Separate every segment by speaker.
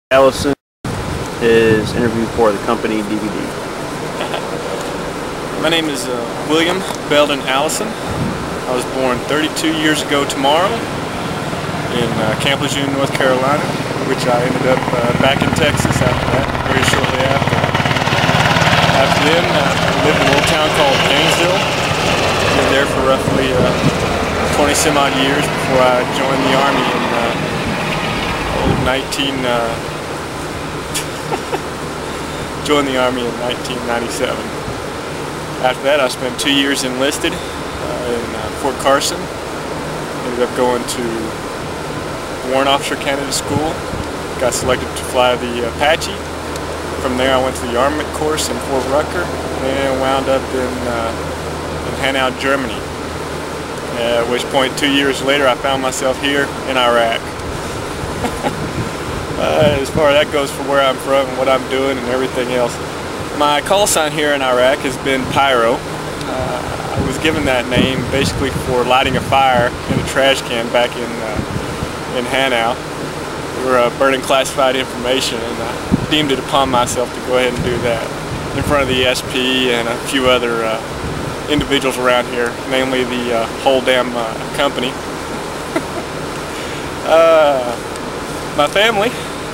Speaker 1: Allison, his interview for the company DVD.
Speaker 2: My name is William Belden Allison. I was born 32 years ago tomorrow in Camp Lejeune, North Carolina, which I ended up back in Texas after that, very shortly after. After then, I lived in a little town called Gainesville. Lived there for roughly 20 some odd years before I joined the Army in joined the Army in 1997. After that, I spent 2 years enlisted in Fort Carson. Ended up going to Warrant Officer Candidate School. Got selected to fly the Apache. From there, I went to the armament course in Fort Rucker and wound up in Hanau, Germany. At which point, 2 years later, I found myself here in Iraq. As far as that goes for where I'm from and what I'm doing and everything else. My call sign here in Iraq has been Pyro. I was given that name basically for lighting a fire in a trash can back in Hanau. We were burning classified information, and I deemed it upon myself to go ahead and do that in front of the SP and a few other individuals around here, namely the whole damn company. My family,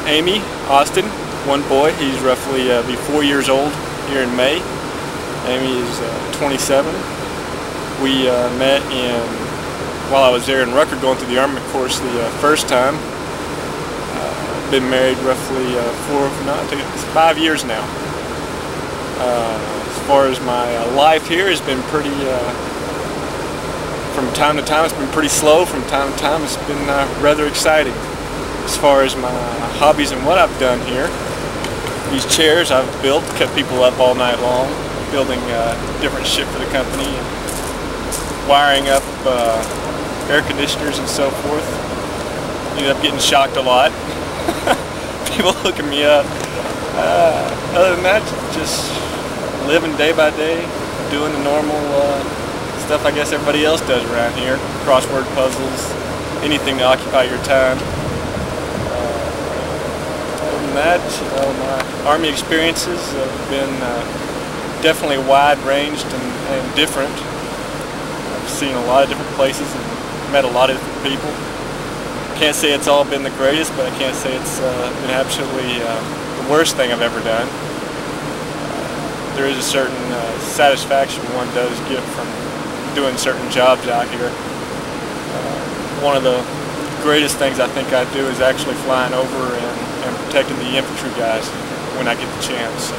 Speaker 2: Amy, Austin, one boy, he's roughly be 4 years old here in May. Amy is 27. We met while I was there in Rucker going through the armament course the first time. Been married roughly 5 years now. As far as my life here has been pretty, from time to time it's been pretty slow, from time to time it's been rather exciting. As far as my hobbies and what I've done here, these chairs I've built, kept people up all night long, building different shit for the company, and wiring up air conditioners and so forth. Ended up getting shocked a lot. People hooking me up. Other than that, just living day by day, doing the normal stuff I guess everybody else does around here. Crossword puzzles, anything to occupy your time. That, my Army experiences have been definitely wide-ranged and different. I've seen a lot of different places and met a lot of different people. Can't say it's all been the greatest, but I can't say it's been absolutely the worst thing I've ever done. There is a certain satisfaction one does get from doing certain jobs out here. One of the greatest things I think I do is actually flying over and protecting the infantry guys when I get the chance.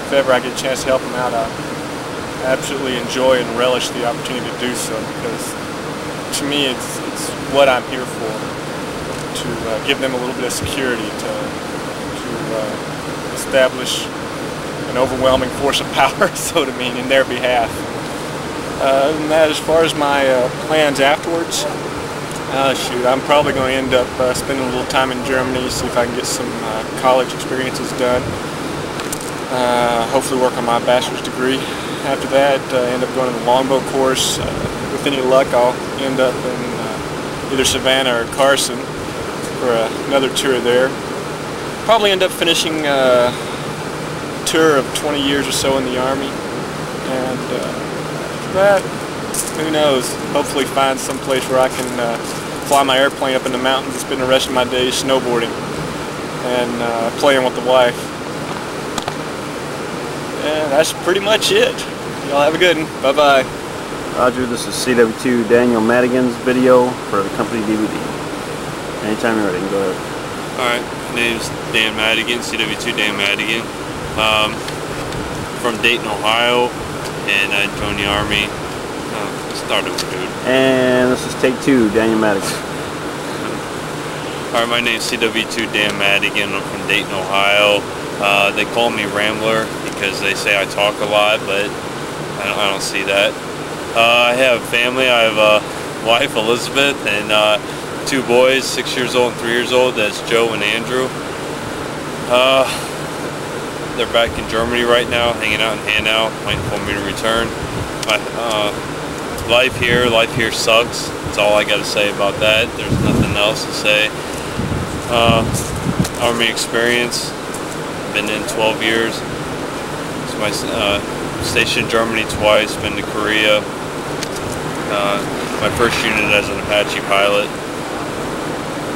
Speaker 2: If ever I get a chance to help them out, I absolutely enjoy and relish the opportunity to do so, because to me it's what I'm here for, to give them a little bit of security, to establish an overwhelming force of power, so to mean, in their behalf. Other than that, as far as my plans afterwards, shoot, I'm probably going to end up spending a little time in Germany, see if I can get some college experiences done. Hopefully work on my bachelor's degree. After that, end up going to the longbow course. With any luck, I'll end up in either Savannah or Carson for another tour there. Probably end up finishing a tour of 20 years or so in the Army. And after that, who knows? Hopefully find some place where I can fly my airplane up in the mountains and spend the rest of my days snowboarding and playing with the wife. And that's pretty much it. Y'all have a good one. Bye-bye.
Speaker 1: Roger, this is CW2 Daniel Madigan's video for the company DVD. Anytime you're ready, go ahead.
Speaker 3: Alright, my name's Dan Madigan, CW2 Dan Madigan. From Dayton, Ohio, and I joined the Army. Start over, dude.
Speaker 1: And this is take 2, Daniel Madigan.
Speaker 3: Alright, my name's CW2 Dan Madigan. I'm from Dayton, Ohio. They call me Rambler because they say I talk a lot, but I don't see that. I have family. I have a wife, Elizabeth, and 2 boys, 6 years old and 3 years old. That's Joe and Andrew. They're back in Germany right now, hanging out in Hanau, waiting for me to return. Life here sucks. That's all I got to say about that. There's nothing else to say. Army experience. Been in 12 years. It's my stationed in Germany twice. Been to Korea. My first unit as an Apache pilot.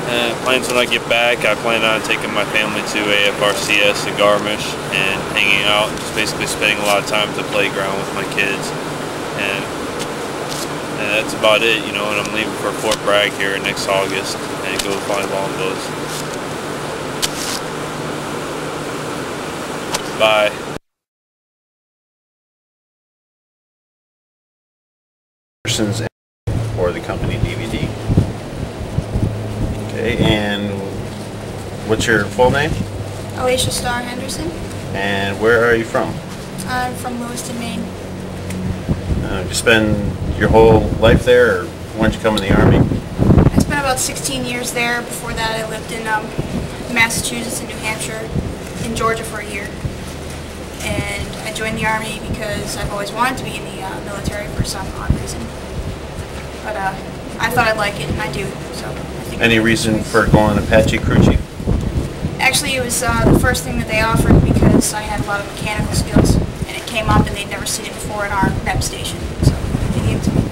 Speaker 3: And plans when I get back, I plan on taking my family to AFRCS in Garmisch and hanging out, just basically spending a lot of time at the playground with my kids. And that's about it, you know, and I'm leaving for Fort Bragg here next August and go fly longbows. Bye.
Speaker 1: For the company DVD. Okay, and what's your full name?
Speaker 4: Alicia Starr Henderson.
Speaker 1: And where are you from?
Speaker 4: I'm from Lewiston, Maine.
Speaker 1: You spend your whole life there, or when did you come in the Army?
Speaker 4: I spent about 16 years there. Before that I lived in Massachusetts and New Hampshire, in Georgia for a year. And I joined the Army because I've always wanted to be in the military for some odd reason. But I thought I'd like it, and I do. So I think.
Speaker 1: Any reason for going Apache crew chief?
Speaker 4: Actually, it was the first thing that they offered because I had a lot of mechanical skills, and it came up, and they'd never seen it before in our MEP station, so they gave it to me.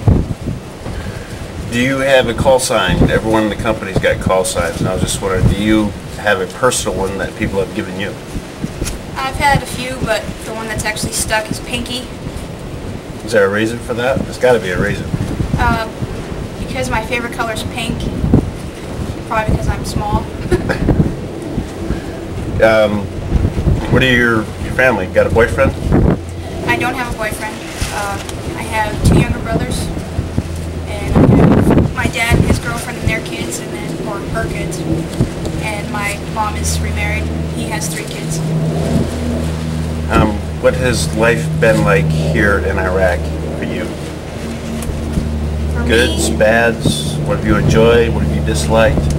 Speaker 1: Do you have a call sign? Everyone in the company's got call signs, and I was just wondering, do you have a personal one that people have given you?
Speaker 4: I've had a few, but the one that's actually stuck is Pinky.
Speaker 1: Is there a reason for that? There's got to be a reason.
Speaker 4: Because my favorite color is pink. Probably because I'm small.
Speaker 1: What are your family? Got a boyfriend?
Speaker 4: I don't have a boyfriend. I have 2 younger brothers, and I have my dad and his girlfriend and their kids, and then or her kids. And my mom is remarried. He has 3 kids.
Speaker 1: What has life been like here in Iraq for you?
Speaker 4: For
Speaker 1: Goods,
Speaker 4: me,
Speaker 1: bads? What have you enjoyed? What have you disliked?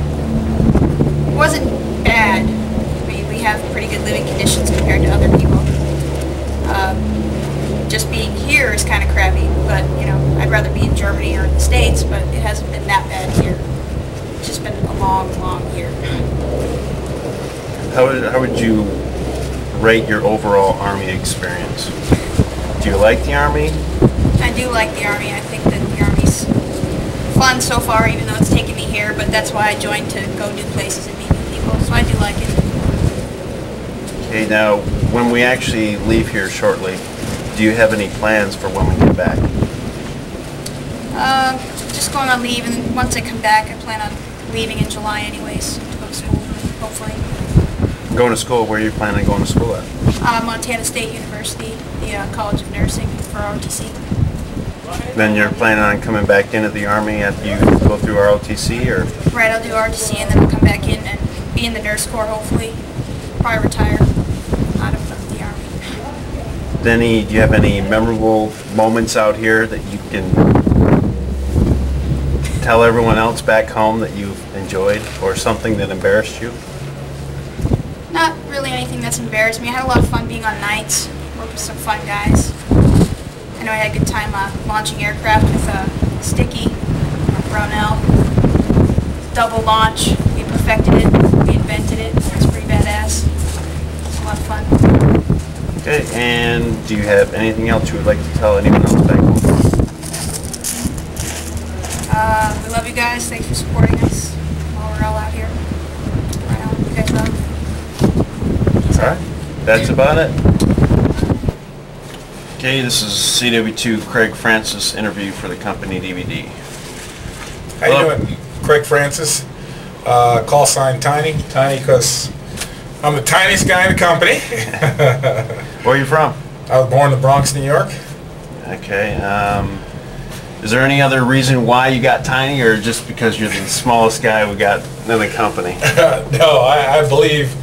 Speaker 4: it wasn't bad. I mean, we have pretty good living conditions compared to other people. Just being here is kind of crappy, but you know, I'd rather be in Germany or in the States, but it hasn't been that bad here. It's just been a long, long year.
Speaker 1: How would you rate your overall Army experience? Do you like the Army?
Speaker 4: I do like the Army. I think that the Army's fun so far, even though it's taken me here, but that's why I joined, to go new places and meet new people, so I do like it.
Speaker 1: Okay, now, when we actually leave here shortly, do you have any plans for when we get back?
Speaker 4: Just going on leave, and once I come back, I plan on leaving in July anyways, to go to school, hopefully.
Speaker 1: Going to school? Where are you planning on going to school at?
Speaker 4: Montana State University, the College of Nursing for ROTC.
Speaker 1: Then you're planning on coming back into the Army after you go through ROTC, or?
Speaker 4: Right, I'll do ROTC, and then I'll come back in and be in the nurse corps, hopefully. Probably retire out of the Army.
Speaker 1: Do you have any memorable moments out here that you can tell everyone else back home that you've enjoyed, or something that embarrassed you?
Speaker 4: Not really anything that's embarrassed me. I had a lot of fun being on nights, worked with some fun guys. I know I had a good time launching aircraft with Sticky, Brownell. Double launch, we perfected it, we invented it. It's pretty badass. It's a lot of fun.
Speaker 1: Okay, and do you have anything else you would like to tell anyone else back home?
Speaker 4: We love you guys. Thanks for supporting us while we're all out here. Right on. You guys rock.
Speaker 1: Alright, that's about it. Okay, this is CW2 Craig Francis interview for the company DVD.
Speaker 5: How you doing? Craig Francis. Call sign Tiny. Tiny because I'm the tiniest guy in the company.
Speaker 1: Where are you from?
Speaker 5: I was born in the Bronx, New York.
Speaker 1: Okay, is there any other reason why you got tiny, or just because you're the smallest guy we got in the company?
Speaker 5: No, I believe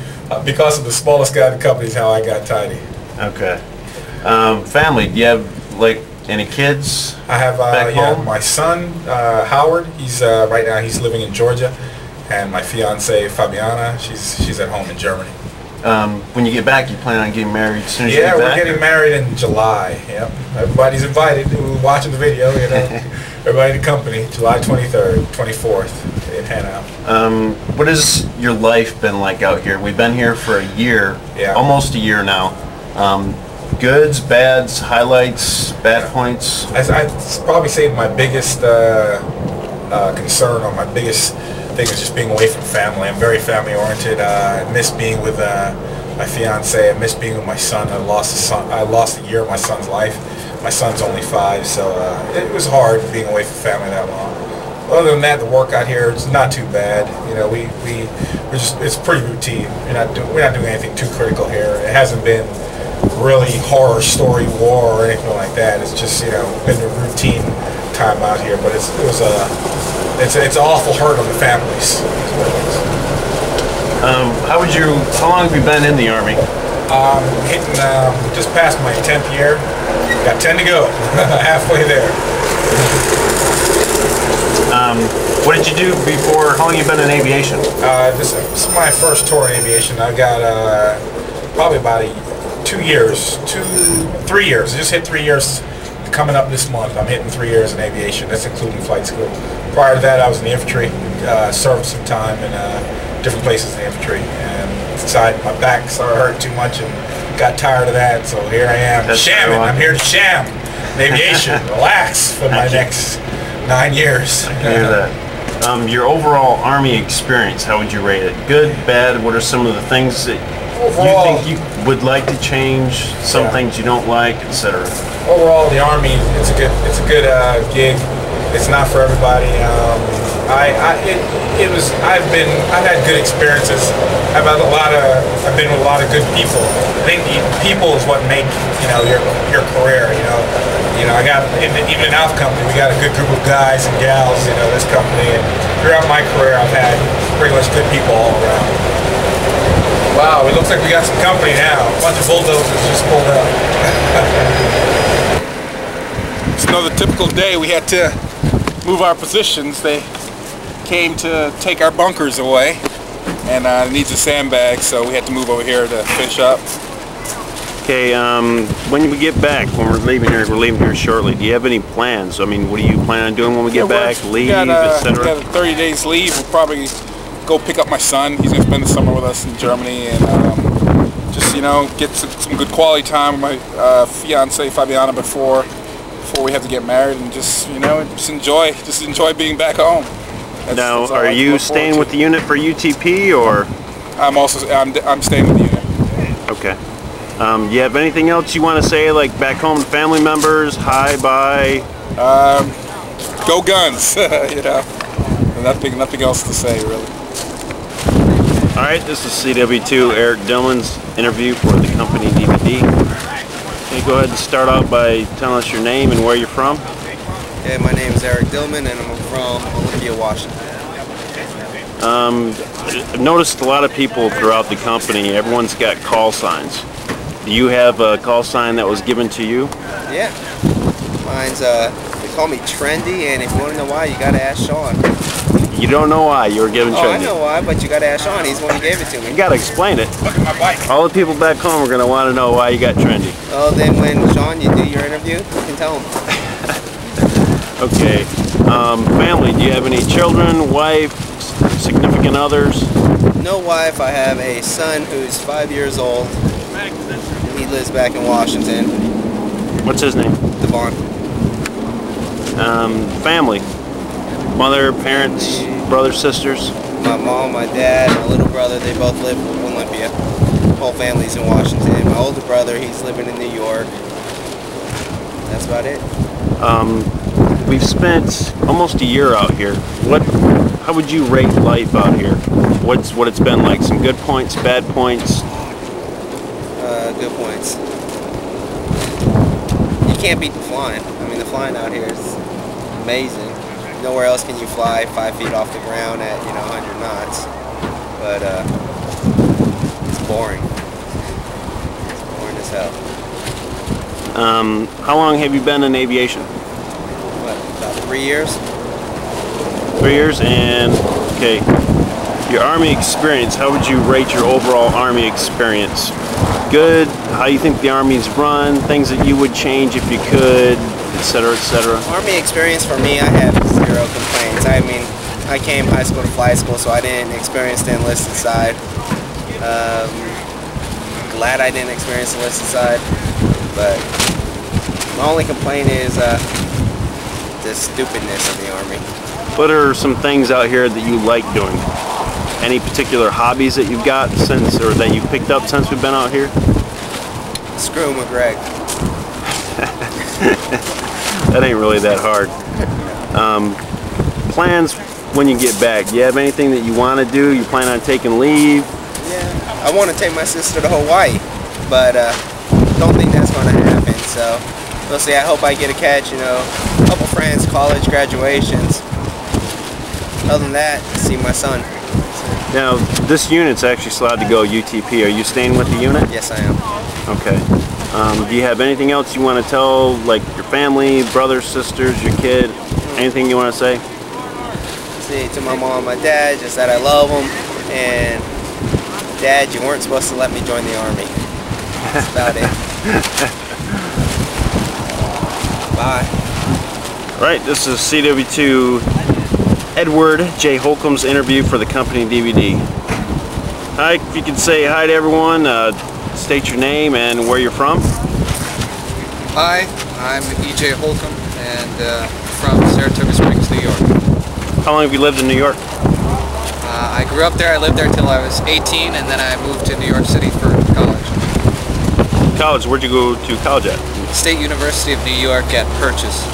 Speaker 5: because of the smallest guy in the company is how I got tiny.
Speaker 1: Okay. Family, do you have like any kids?
Speaker 5: I have
Speaker 1: back home?
Speaker 5: my son Howard. He's right now he's living in Georgia, and my fiance Fabiana. She's at home in Germany.
Speaker 1: When you get back, you plan on getting married as soon as you
Speaker 5: Yeah,
Speaker 1: get
Speaker 5: we're
Speaker 1: back?
Speaker 5: getting married in July. Yep, everybody's invited. Who's watching the video, you know, everybody in the company. July 23rd, 24th in pan out.
Speaker 1: What has your life been like out here? We've been here for a year,
Speaker 5: Yeah.
Speaker 1: almost a year now. Goods, bads, highlights, bad points.
Speaker 5: I'd probably say my biggest concern, or my biggest thing, is just being away from family. I'm very family oriented. I miss being with my fiance. I miss being with my son. I lost a year of my son's life. My son's only 5, so it was hard being away from family that long. Other than that, the work out here is not too bad. You know, it's pretty routine. We're not doing anything too critical here. It hasn't been really horror story war or anything like that. It's just, you know, been a routine time out here. But it's an awful hurt on the families.
Speaker 1: How long have you been in the Army?
Speaker 5: Hitting just past my 10th year. Got 10 to go. Halfway there.
Speaker 1: What did you do before? How long have you been in aviation?
Speaker 5: This is my first tour in aviation. I got probably about 3 years. I just hit 3 years coming up this month. I'm hitting 3 years in aviation. That's including flight school. Prior to that, I was in the infantry. Served some time in different places in the infantry, and decided my back started hurting too much and got tired of that. So here I am, shamming. I'm here to sham in aviation. Relax for my next 9 years.
Speaker 1: I can hear that. Your overall Army experience, how would you rate it? Good, bad? What are some of the things that you think you would like to change? Some things you don't like, etc.
Speaker 5: Overall, the Army, it's a good gig. It's not for everybody. I've had good experiences. I've been with a lot of good people. I think people is what make your career. I got even in Alpha Company, we got a good group of guys and gals. This company, and throughout my career, I've had pretty much good people all around. Wow, it looks like we got some company now. A bunch of bulldozers just pulled up. It's another typical day. We had to move our positions. They came to take our bunkers away, and it needs a sandbag, so we had to move over here to finish up.
Speaker 1: Okay, when we get back, when we're leaving here shortly, do you have any plans? I mean, what do you plan on doing when we get back? Leave, etc.?
Speaker 5: We got 30 days leave. We'll probably go pick up my son. He's going to spend the summer with us in Germany, and just, get some good quality time with my fiance, Fabiana, before we have to get married, and just, just enjoy being back home.
Speaker 1: Now, are you staying with the unit for UTP, or?
Speaker 5: I'm staying with the unit.
Speaker 1: Okay. You have anything else you want to say, like back home to family members? Hi, bye.
Speaker 5: Go guns. Nothing else to say, really.
Speaker 1: All right, this is CW2 Eric Dillman's interview for the company DVD. Okay, go ahead and start out by telling us your name and where you're from.
Speaker 6: Okay, my name is Eric Dillman, and I'm from Olympia, Washington.
Speaker 1: I've noticed a lot of people throughout the company, everyone's got call signs. Do you have a call sign that was given to you?
Speaker 6: Yeah. Mine's, they call me Trendy, and if you want to know why, you gotta ask Sean.
Speaker 1: You don't know why you were given Trendy?
Speaker 6: Oh, I know why, but you gotta ask Sean. He's the one who gave it to me.
Speaker 1: You gotta explain it.
Speaker 5: Look at my bike.
Speaker 1: All the people back home are gonna want to know why you got Trendy.
Speaker 6: Oh, then when Sean, you do your interview, you can tell him.
Speaker 1: Okay. Family, do you have any children, wife, significant others?
Speaker 6: No wife. I have a son who's 5 years old. He lives back in Washington.
Speaker 1: What's his name?
Speaker 6: Devon.
Speaker 1: Family. Mother, parents, brothers, sisters?
Speaker 6: My mom, my dad, my little brother, they both live in Olympia. Whole family's in Washington. My older brother, he's living in New York. That's about it.
Speaker 1: We've spent almost a year out here. How would you rate life out here? What it's been like? Some good points, bad points?
Speaker 6: Good points. You can't beat the flying. I mean, the flying out here is amazing. Nowhere else can you fly 5 feet off the ground at 100 knots. But it's boring. It's boring as hell.
Speaker 1: How long have you been in aviation?
Speaker 6: What, about 3 years?
Speaker 1: 3 years, and okay. Your Army experience, how would you rate your overall Army experience? Good, how you think the Army's run, things that you would change if you could, etc., etc.
Speaker 6: Army experience for me, I have 0 complaints. I mean, I came high school to flight school, so I didn't experience the enlisted side. Glad I didn't experience the enlisted side, but my only complaint is the stupidness of the Army.
Speaker 1: What are some things out here that you like doing? Any particular hobbies that you've got since, or that you've picked up since we've been out here?
Speaker 6: Screw McGreg.
Speaker 1: That ain't really that hard. Plans when you get back. Do you have anything that you want to do? You plan on taking leave?
Speaker 6: Yeah, I want to take my sister to Hawaii, but don't think that's going to happen. So we'll see. I hope I get to catch, you know, a couple friends, college graduations. Other than that, see my son.
Speaker 1: Now, this unit's actually slotted to go UTP. Are you staying with the unit?
Speaker 6: Yes, I am.
Speaker 1: Okay. Do you have anything else you want to tell, like your family, brothers, sisters, your kid? Anything you want to say?
Speaker 6: See, to my mom and my dad, just that I love them, and Dad, you weren't supposed to let me join the Army. That's about it. Bye.
Speaker 1: All right, this is CW2 Edward J. Holcomb's interview for the company DVD. Hi, if you could say hi to everyone, state your name and where you're from.
Speaker 7: Hi, I'm E.J. Holcomb and from Saratoga Springs, New York.
Speaker 1: How long have you lived in New York?
Speaker 7: I grew up there. I lived there till I was 18, and then I moved to New York City for college.
Speaker 1: College? Where'd you go to college at?
Speaker 7: State University of New York at Purchase.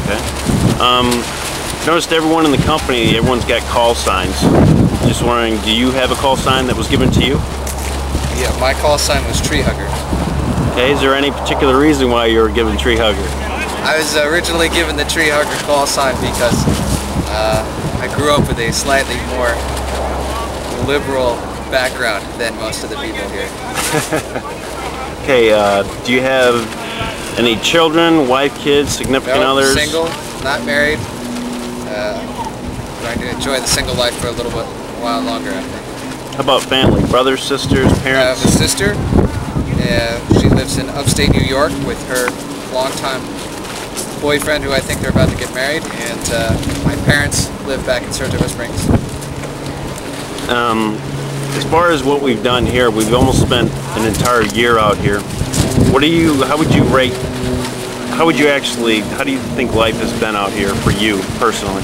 Speaker 1: Okay. Noticed everyone in the company, everyone's got call signs. Just wondering, do you have a call sign that was given to you?
Speaker 7: Yeah, my call sign was Tree Hugger.
Speaker 1: Okay, is there any particular reason why you were given Tree Hugger?
Speaker 7: I was originally given the Tree Hugger call sign because I grew up with a slightly more liberal background than most of the people here.
Speaker 1: Okay, do you have any children, wife, kids, significant others?
Speaker 7: Single, not married. Trying to enjoy the single life for a while longer, I think.
Speaker 1: How about family? Brothers, sisters, parents?
Speaker 7: I have a sister. She lives in upstate New York with her longtime boyfriend, who I think they're about to get married, and my parents live back in Saratoga Springs.
Speaker 1: As far as what we've done here, we've almost spent an entire year out here. How do you think life has been out here for you personally?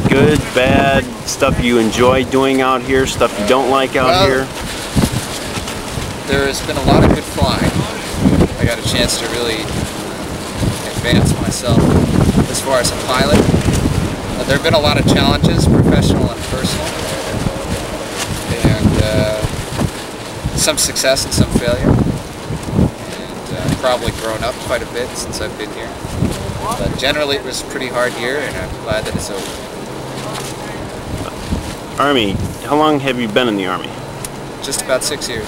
Speaker 1: Good, bad, stuff you enjoy doing out here, stuff you don't like out here?
Speaker 7: There's been a lot of good flying. I got a chance to really advance myself as far as a pilot. There have been a lot of challenges, professional and personal, and some success and some failure. And probably grown up quite a bit since I've been here. But generally it was a pretty hard year, and I'm glad that it's over.
Speaker 1: Army, how long have you been in the Army?
Speaker 7: Just about 6 years.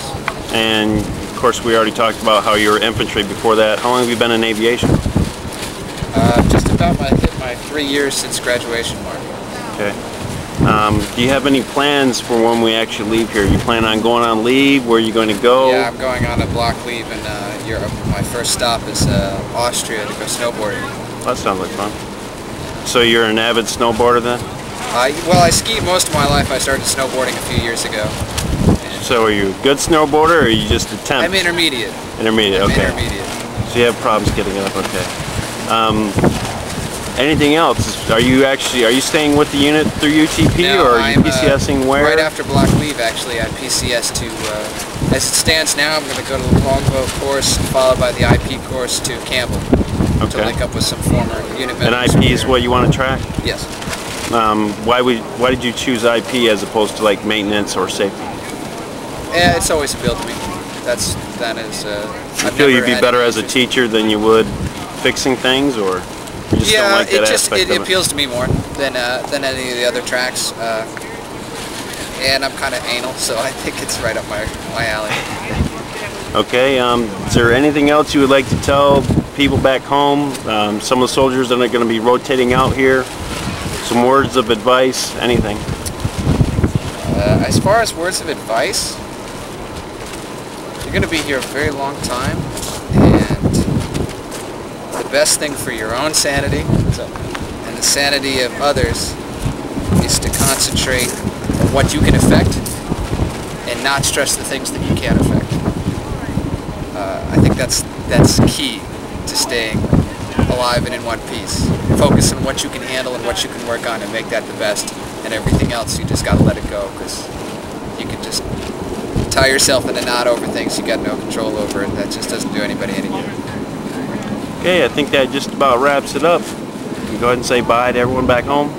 Speaker 1: And of course we already talked about how you were infantry before that. How long have you been in aviation?
Speaker 7: Just about hit my 3 years since graduation mark.
Speaker 1: Okay. Do you have any plans for when we actually leave here? You plan on going on leave? Where are you going to go?
Speaker 7: Yeah, I'm going on a block leave in Europe. My first stop is Austria to go snowboarding.
Speaker 1: That sounds like fun. So you're an avid snowboarder then?
Speaker 7: Well, I skied most of my life. I started snowboarding a few years ago.
Speaker 1: So are you a good snowboarder, or are you just attempt?
Speaker 7: I'm intermediate.
Speaker 1: Intermediate, okay.
Speaker 7: Intermediate.
Speaker 1: So you have problems getting up, okay. Anything else? Are you staying with the unit through UTP,
Speaker 7: no,
Speaker 1: or are you PCSing where?
Speaker 7: Right after block leave, actually, I PCS to, as it stands now, I'm going to go to the longboat course, followed by the IP course to Campbell.
Speaker 1: Okay.
Speaker 7: To link up with some former unit members.
Speaker 1: And IP is what you want to track?
Speaker 7: Yes.
Speaker 1: Why did you choose IP as opposed to like maintenance or safety?
Speaker 7: Yeah, it's always appealed to me. That is.
Speaker 1: You feel you'd be better as a teacher than you would fixing things, or you just don't like that aspect of it?
Speaker 7: It appeals to me more than any of the other tracks. And I'm kind of anal, so I think it's right up my alley.
Speaker 1: Okay. Is there anything else you would like to tell people back home? Some of the soldiers that are going to be rotating out here. Some words of advice, anything?
Speaker 7: As far as words of advice, you're going to be here a very long time, and the best thing for your own sanity and the sanity of others is to concentrate on what you can affect and not stress the things that you can't affect. I think that's key to staying alive and in one piece. Focus on what you can handle and what you can work on and make that the best, and everything else you just gotta let it go, because you can just tie yourself in a knot over things you got no control over, and that just doesn't do anybody any good.
Speaker 1: Okay, I think that just about wraps it up. You can go ahead and say bye to everyone back home.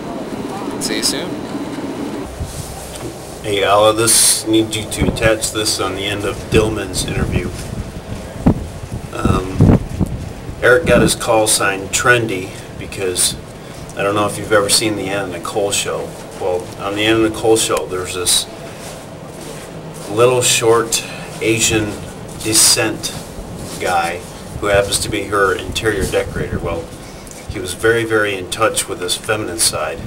Speaker 7: See you soon.
Speaker 1: Hey Ala, this needs you to attach this on the end of Dillman's interview. Eric got his call sign Trendy because I don't know if you've ever seen the Anna Nicole show. Well, on the Anna Nicole show, there's this little short Asian descent guy who happens to be her interior decorator. Well, he was very, very in touch with his feminine side.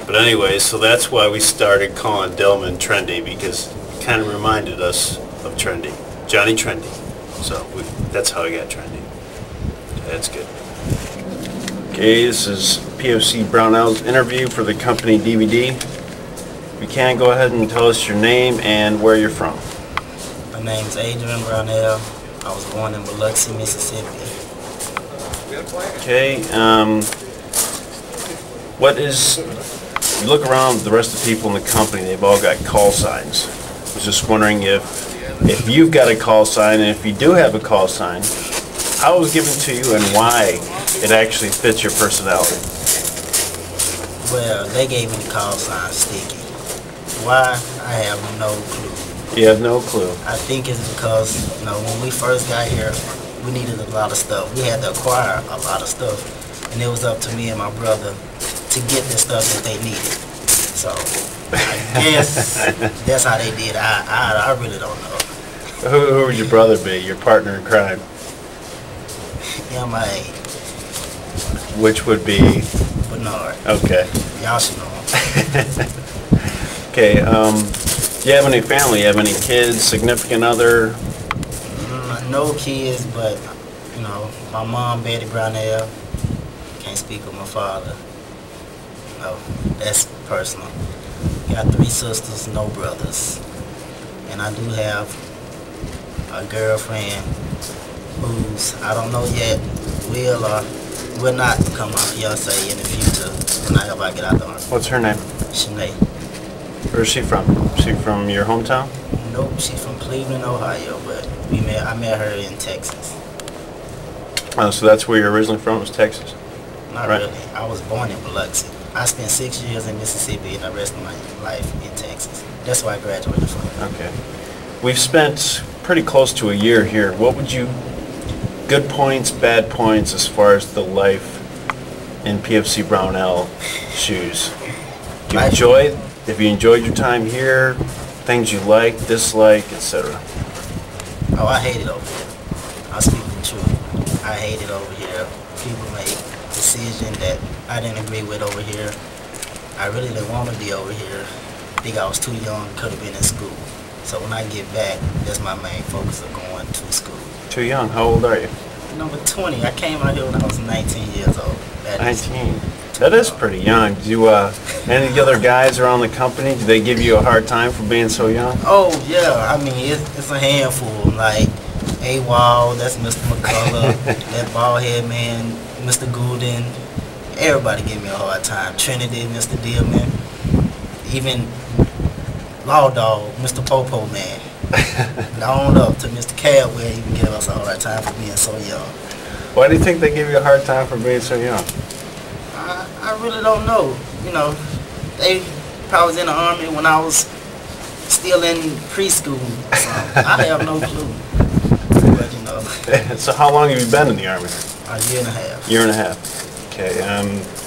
Speaker 1: But anyway, so that's why we started calling Dillman Trendy, because it kind of reminded us of Trendy, Johnny Trendy. So that's how I got Trendy. Okay, that's good. Okay, this is PFC Brownell's interview for the company DVD. If you can, go ahead and tell us your name and where you're from.
Speaker 8: My name's Adrian Brownell. I was born in Biloxi, Mississippi.
Speaker 1: Okay, you look around the rest of the people in the company, they've all got call signs. I was just wondering if you've got a call sign, and if you do have a call sign, how it was given to you and why it actually fits your personality.
Speaker 8: Well, they gave me the call sign Sticky. Why? I have no clue.
Speaker 1: You have no clue.
Speaker 8: I think it's because, when we first got here, we needed a lot of stuff. We had to acquire a lot of stuff, and it was up to me and my brother to get the stuff that they needed. So I guess that's how they did. I really don't know.
Speaker 1: Who would your brother be? Your partner in crime?
Speaker 8: Yeah, my age.
Speaker 1: Which would be?
Speaker 8: Bernard.
Speaker 1: Okay.
Speaker 8: Y'all should know him.
Speaker 1: Okay. Do you have any family? You have any kids? Significant other?
Speaker 8: No kids, but my mom, Betty Brownell. Can't speak of my father. No, that's personal. Got 3 sisters, no brothers. And I do have a girlfriend who's, I don't know yet, will or will not become my fiance in the future whenever I get out the army.
Speaker 1: What's her name?
Speaker 8: Shanae.
Speaker 1: Where is she from? Is she from your hometown?
Speaker 8: Nope, she's from Cleveland, Ohio, but I met her in Texas.
Speaker 1: Oh, so that's where you're originally from, was Texas?
Speaker 8: Not
Speaker 1: right.
Speaker 8: Really. I was born in Biloxi. I spent 6 years in Mississippi and the rest of my life in Texas. That's where I graduated from.
Speaker 1: Okay. We've spent pretty close to a year here. What would you, good points, bad points, as far as the life in PFC Brownell shoes? Do you enjoy, if you enjoyed your time here, things you like, dislike, etc.?
Speaker 8: Oh, I hate it over here. I'll speak the truth. I hate it over here. People make decisions that I didn't agree with over here. I really didn't want to be over here. I think I was too young, could have been in school. So when I get back, that's my main focus of going to school.
Speaker 1: Too young. How old are you?
Speaker 8: Number 20. I came out here when I was 19 years old.
Speaker 1: 19. That is pretty young. Do any of the other guys around the company, do they give you a hard time for being so young?
Speaker 8: Oh, yeah. I mean, it's a handful. Like, AWOL, that's Mr. McCullough, that bald head man, Mr. Goulden. Everybody give me a hard time. Trinity, Mr. Dillman. Even Law Dog, Mr. Popo man. On up to Mr. Cadwell, even give us a hard time for being so young.
Speaker 1: Why do you think they give you a hard time for being so young?
Speaker 8: I really don't know. They probably was in the Army when I was still in preschool. So I have no clue. But,
Speaker 1: So how long have you been in the Army?
Speaker 8: A year and a half.
Speaker 1: Year and a half. Okay,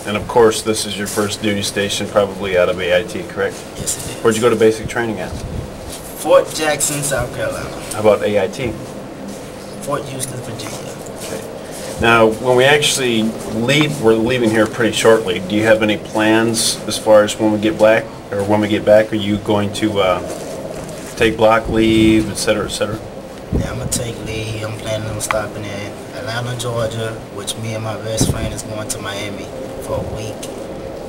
Speaker 1: and of course this is your first duty station, probably out of AIT, correct?
Speaker 8: Yes, it is.
Speaker 1: Where'd you go to basic training at?
Speaker 8: Fort Jackson, South Carolina.
Speaker 1: How about AIT?
Speaker 8: Fort Eustis, Virginia.
Speaker 1: Okay. Now, when we actually leave, we're leaving here pretty shortly. Do you have any plans as far as when we get back, or when we get back? Are you going to take block leave, etc., etc.?
Speaker 8: Yeah, I'm gonna take leave. I'm planning on stopping in Atlanta, Georgia, which me and my best friend is going to Miami for a week.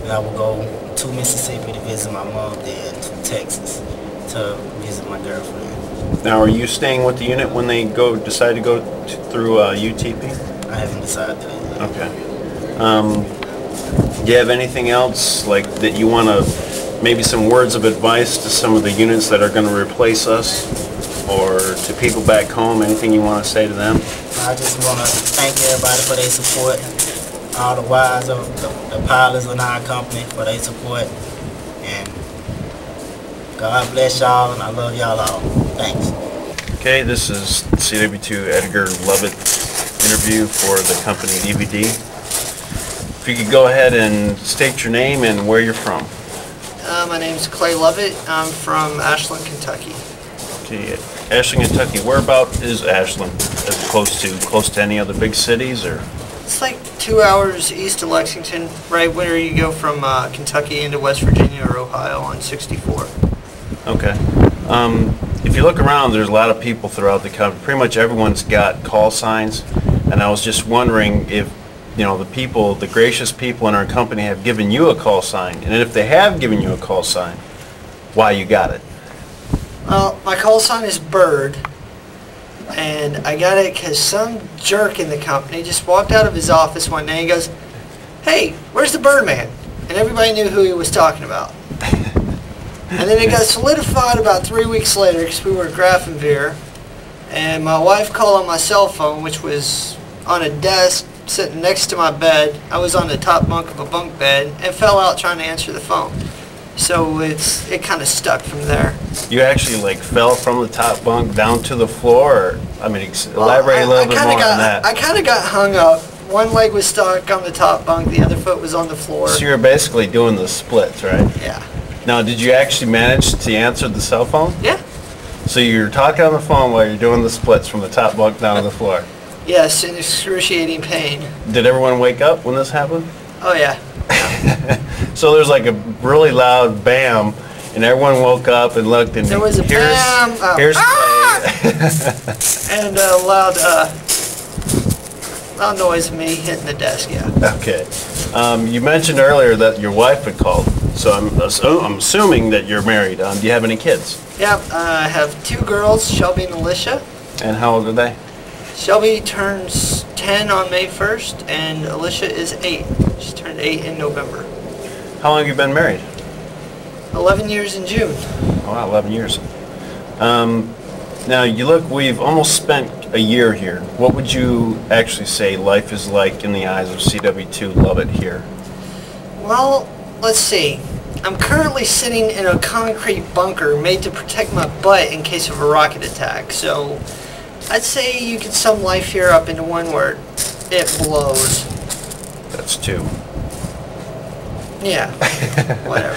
Speaker 8: And I would go to Mississippi to visit my mom, then to Texas to visit my girlfriend.
Speaker 1: Now, are you staying with the unit when they decide to go through UTP?
Speaker 8: I haven't decided that yet.
Speaker 1: Okay. Do you have anything else like that you want to, maybe some words of advice to some of the units that are going to replace us, or to people back home? Anything you want to say to them?
Speaker 8: I just want to thank everybody for their support. All the wives of the pilots in our company for their support. And God bless y'all, and I love y'all all. Thanks.
Speaker 1: Okay, this is CW2 Edgar Lovett interview for the company DVD. If you could go ahead and state your name and where you're from.
Speaker 9: My name's Clay Lovett. I'm from Ashland, Kentucky.
Speaker 1: Okay, Ashland, Kentucky. Whereabout is Ashland? As close to any other big cities, or?
Speaker 9: It's like 2 hours east of Lexington, right where you go from Kentucky into West Virginia or Ohio on 64.
Speaker 1: Okay. If you look around, there's a lot of people throughout the country. Pretty much everyone's got call signs, and I was just wondering if, you know, the gracious people in our company have given you a call sign, and if they have given you a call sign, why you got it.
Speaker 9: Well, my call sign is Bird, and I got it because some jerk in the company just walked out of his office one day and goes, "Hey, where's the Birdman?" And everybody knew who he was talking about. And then it got solidified about 3 weeks later because we were at Grafenwehr, and my wife called on my cell phone, which was on a desk sitting next to my bed. I was on the top bunk of a bunk bed and fell out trying to answer the phone. So it kind of stuck from there.
Speaker 1: You actually like fell from the top bunk down to the floor, or, I mean, elaborate a little bit more on that.
Speaker 9: I kind of got hung up. One leg was stuck on the top bunk, the other foot was on the floor.
Speaker 1: So you're basically doing the splits, right?
Speaker 9: Yeah.
Speaker 1: Now, did you actually manage to answer the cell phone?
Speaker 9: Yeah.
Speaker 1: So you're talking on the phone while you're doing the splits from the top bunk down to the floor?
Speaker 9: Yes, in excruciating pain.
Speaker 1: Did everyone wake up when this happened?
Speaker 9: Oh, yeah.
Speaker 1: So there's like a really loud bam, and everyone woke up and looked, and
Speaker 9: there was a bam,
Speaker 1: here's
Speaker 9: and a loud noise of me hitting the desk, yeah.
Speaker 1: Okay. You mentioned earlier that your wife had called, so I'm assuming that you're married. Do you have any kids?
Speaker 9: Yeah, I have 2 girls, Shelby and Alicia.
Speaker 1: And how old are they?
Speaker 9: Shelby turns 10 on May 1st, and Alicia is 8. She turned 8 in November.
Speaker 1: How long have you been married?
Speaker 9: 11 years in June.
Speaker 1: Oh, wow, 11 years. Now, you look, we've almost spent a year here. What would you actually say life is like in the eyes of CW2 Lovett here?
Speaker 9: Well, let's see. I'm currently sitting in a concrete bunker made to protect my butt in case of a rocket attack, so I'd say you could sum life here up into one word. It blows.
Speaker 1: That's 2.
Speaker 9: Yeah, whatever.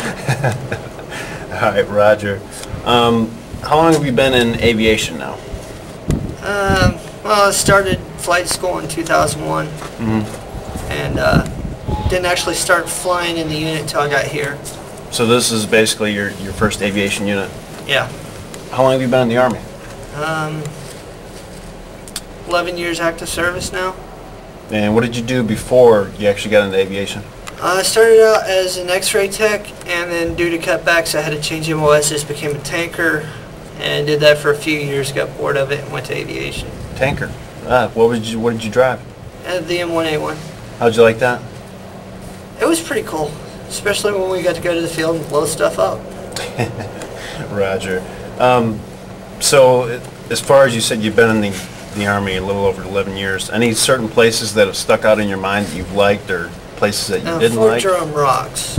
Speaker 1: All right, Roger. How long have you been in aviation now?
Speaker 9: Well, I started flight school in 2001, and didn't actually start flying in the unit until I got here.
Speaker 1: So this is basically your first aviation unit?
Speaker 9: Yeah.
Speaker 1: How long have you been in the Army?
Speaker 9: 11 years active service now.
Speaker 1: And what did you do before you actually got into aviation?
Speaker 9: I started out as an X-ray tech, and then due to cutbacks I had to change MOSs, became a tanker, and did that for a few years, got bored of it, and went to aviation.
Speaker 1: Tanker? What did you drive?
Speaker 9: The M1A1.
Speaker 1: How'd you like that?
Speaker 9: It was pretty cool, especially when we got to go to the field and blow stuff up.
Speaker 1: Roger. So, as far as you said, you've been in the Army a little over 11 years. Any certain places that have stuck out in your mind that you've liked, or places that you didn't like?
Speaker 9: Fort Drum rocks.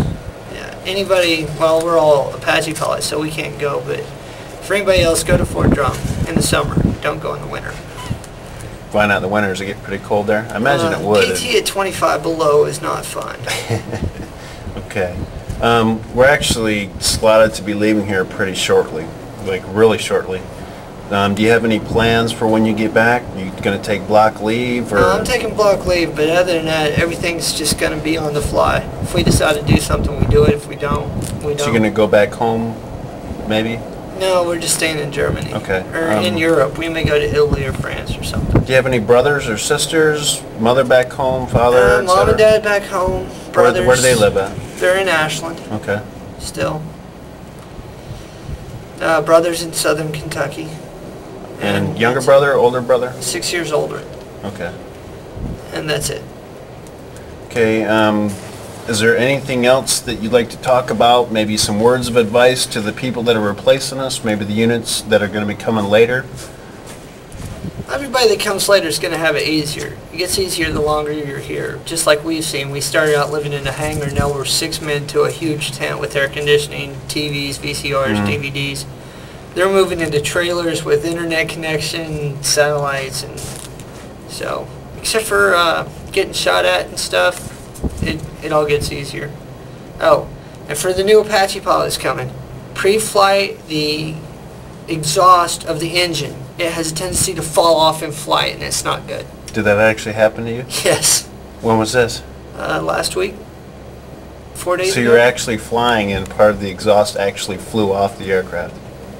Speaker 9: Yeah. Anybody, well, we're all Apache pilots, so we can't go, but for anybody else, go to Fort Drum in the summer. Don't go in the winter.
Speaker 1: Why not in the winter? Does it get pretty cold there? I imagine it would.
Speaker 9: PT at 25 below is not fun.
Speaker 1: Okay. We're actually slotted to be leaving here pretty shortly, like really shortly. Do you have any plans for when you get back? Are you going to take block leave? Or?
Speaker 9: I'm taking block leave, but other than that, everything's just going to be on the fly. If we decide to do something, we do it. If we don't, we don't.
Speaker 1: So you're going to go back home, maybe?
Speaker 9: No, we're just staying in Germany.
Speaker 1: Okay.
Speaker 9: Or in Europe. We may go to Italy or France or something.
Speaker 1: Do you have any brothers or sisters? Mother back home, father,
Speaker 9: Mom and dad back home. Brothers.
Speaker 1: Where do they live at?
Speaker 9: They're in Ashland.
Speaker 1: Okay.
Speaker 9: Still. Brothers in Southern Kentucky.
Speaker 1: And younger brother, older brother?
Speaker 9: 6 years older.
Speaker 1: Okay.
Speaker 9: And that's it.
Speaker 1: Okay, is there anything else that you'd like to talk about? Maybe some words of advice to the people that are replacing us, maybe the units that are going to be coming later?
Speaker 9: Everybody that comes later is going to have it easier. It gets easier the longer you're here. Just like we've seen, we started out living in a hangar, now we're 6 men to a huge tent with air conditioning, TVs, VCRs, DVDs. They're moving into trailers with internet connection, satellites, and so, except for getting shot at and stuff, it all gets easier. Oh, and for the new Apache pilots coming, pre-flight, the exhaust of the engine, it has a tendency to fall off in flight, and it's not good.
Speaker 1: Did that actually happen to you?
Speaker 9: Yes.
Speaker 1: When was this?
Speaker 9: Last week. 4 days ago.
Speaker 1: So you were actually flying and part of the exhaust actually flew off the aircraft?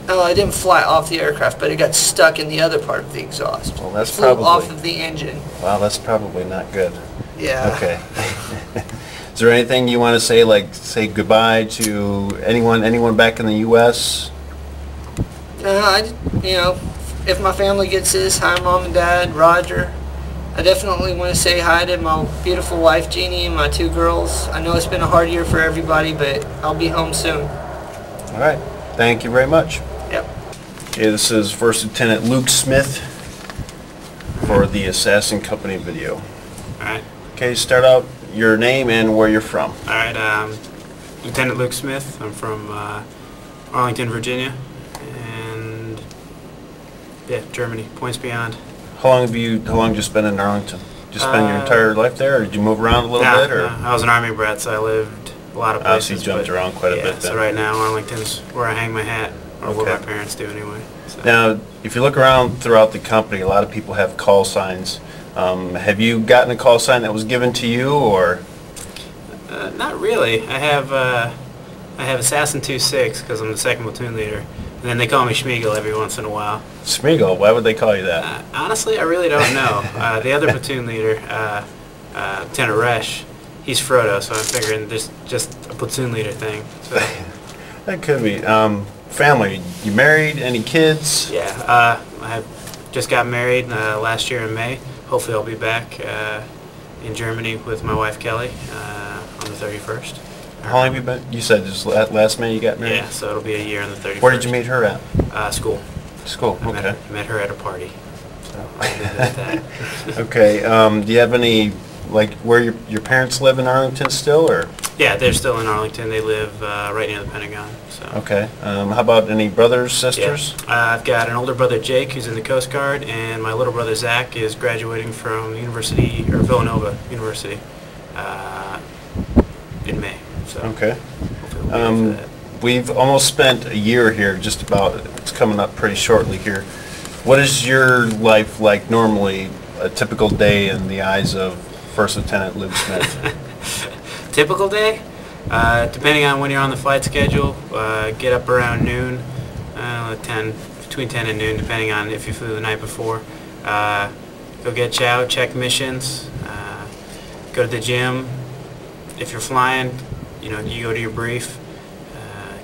Speaker 9: No, I didn't fly off the aircraft, but it got stuck in the other part of the exhaust.
Speaker 1: Well, that's
Speaker 9: it flew
Speaker 1: probably
Speaker 9: off of the engine.
Speaker 1: Wow, that's probably not good.
Speaker 9: Yeah.
Speaker 1: Okay. Is there anything you want to say, like say goodbye to anyone back in the U.S.?
Speaker 9: You know, if my family gets this, hi Mom and Dad, Roger. I definitely want to say hi to my beautiful wife Jeannie and my 2 girls. I know it's been a hard year for everybody, but I'll be home soon.
Speaker 1: All right. Thank you very much.
Speaker 9: Yep.
Speaker 1: Okay, this is First Lieutenant Luke Smith for the Assassin Company video.
Speaker 10: Alright.
Speaker 1: Okay, start out your name and where you're from.
Speaker 10: Alright, Lieutenant Luke Smith. I'm from Arlington, Virginia. And yeah, Germany, points beyond.
Speaker 1: How long have you just been in Arlington? Just spend your entire life there, or did you move around a little bit? Or?
Speaker 10: I was an Army brat, so I lived a lot of places.
Speaker 1: So you jumped around quite a bit then.
Speaker 10: So right now Arlington's where I hang my hat, or what my parents do anyway. So.
Speaker 1: Now, if you look around throughout the company, a lot of people have call signs. Have you gotten a call sign that was given to you, or?
Speaker 10: Not really. I have Assassin 2-6 because I'm the 2nd platoon leader. And then they call me Schmiegel every once in a while.
Speaker 1: Schmiegel? Why would they call you that?
Speaker 10: Honestly, I really don't know. The other platoon leader, Lieutenant Resch, he's Frodo, so I'm figuring this just a platoon leader thing. So.
Speaker 1: That could be. Family, you married? Any kids?
Speaker 10: Yeah, I have just got married last year in May. Hopefully I'll be back in Germany with my wife Kelly on the 31st.
Speaker 1: How long have you been? You said just last May you got married?
Speaker 10: Yeah, so it'll be a year on the 31st.
Speaker 1: Where did you meet her at?
Speaker 10: School.
Speaker 1: School, okay.
Speaker 10: I met her at a party. So I'll leave it at that.
Speaker 1: Okay, do you have any, like, where your parents live in Arlington still, or?
Speaker 10: Yeah, they're still in Arlington. They live right near the Pentagon. So.
Speaker 1: Okay. How about any brothers, sisters?
Speaker 10: Yeah. I've got an older brother, Jake, who's in the Coast Guard, and my little brother, Zach, is graduating from Villanova University in May. So
Speaker 1: okay.
Speaker 10: We'll
Speaker 1: we've almost spent a year here, just about. It's coming up pretty shortly here. What is your life like normally, a typical day in the eyes of First Lieutenant Luke Smith?
Speaker 10: Typical day? Depending on when you're on the flight schedule, get up around noon, between 10 and noon, depending on if you flew the night before. Go get chow, check missions, go to the gym. If you're flying, you go to your brief,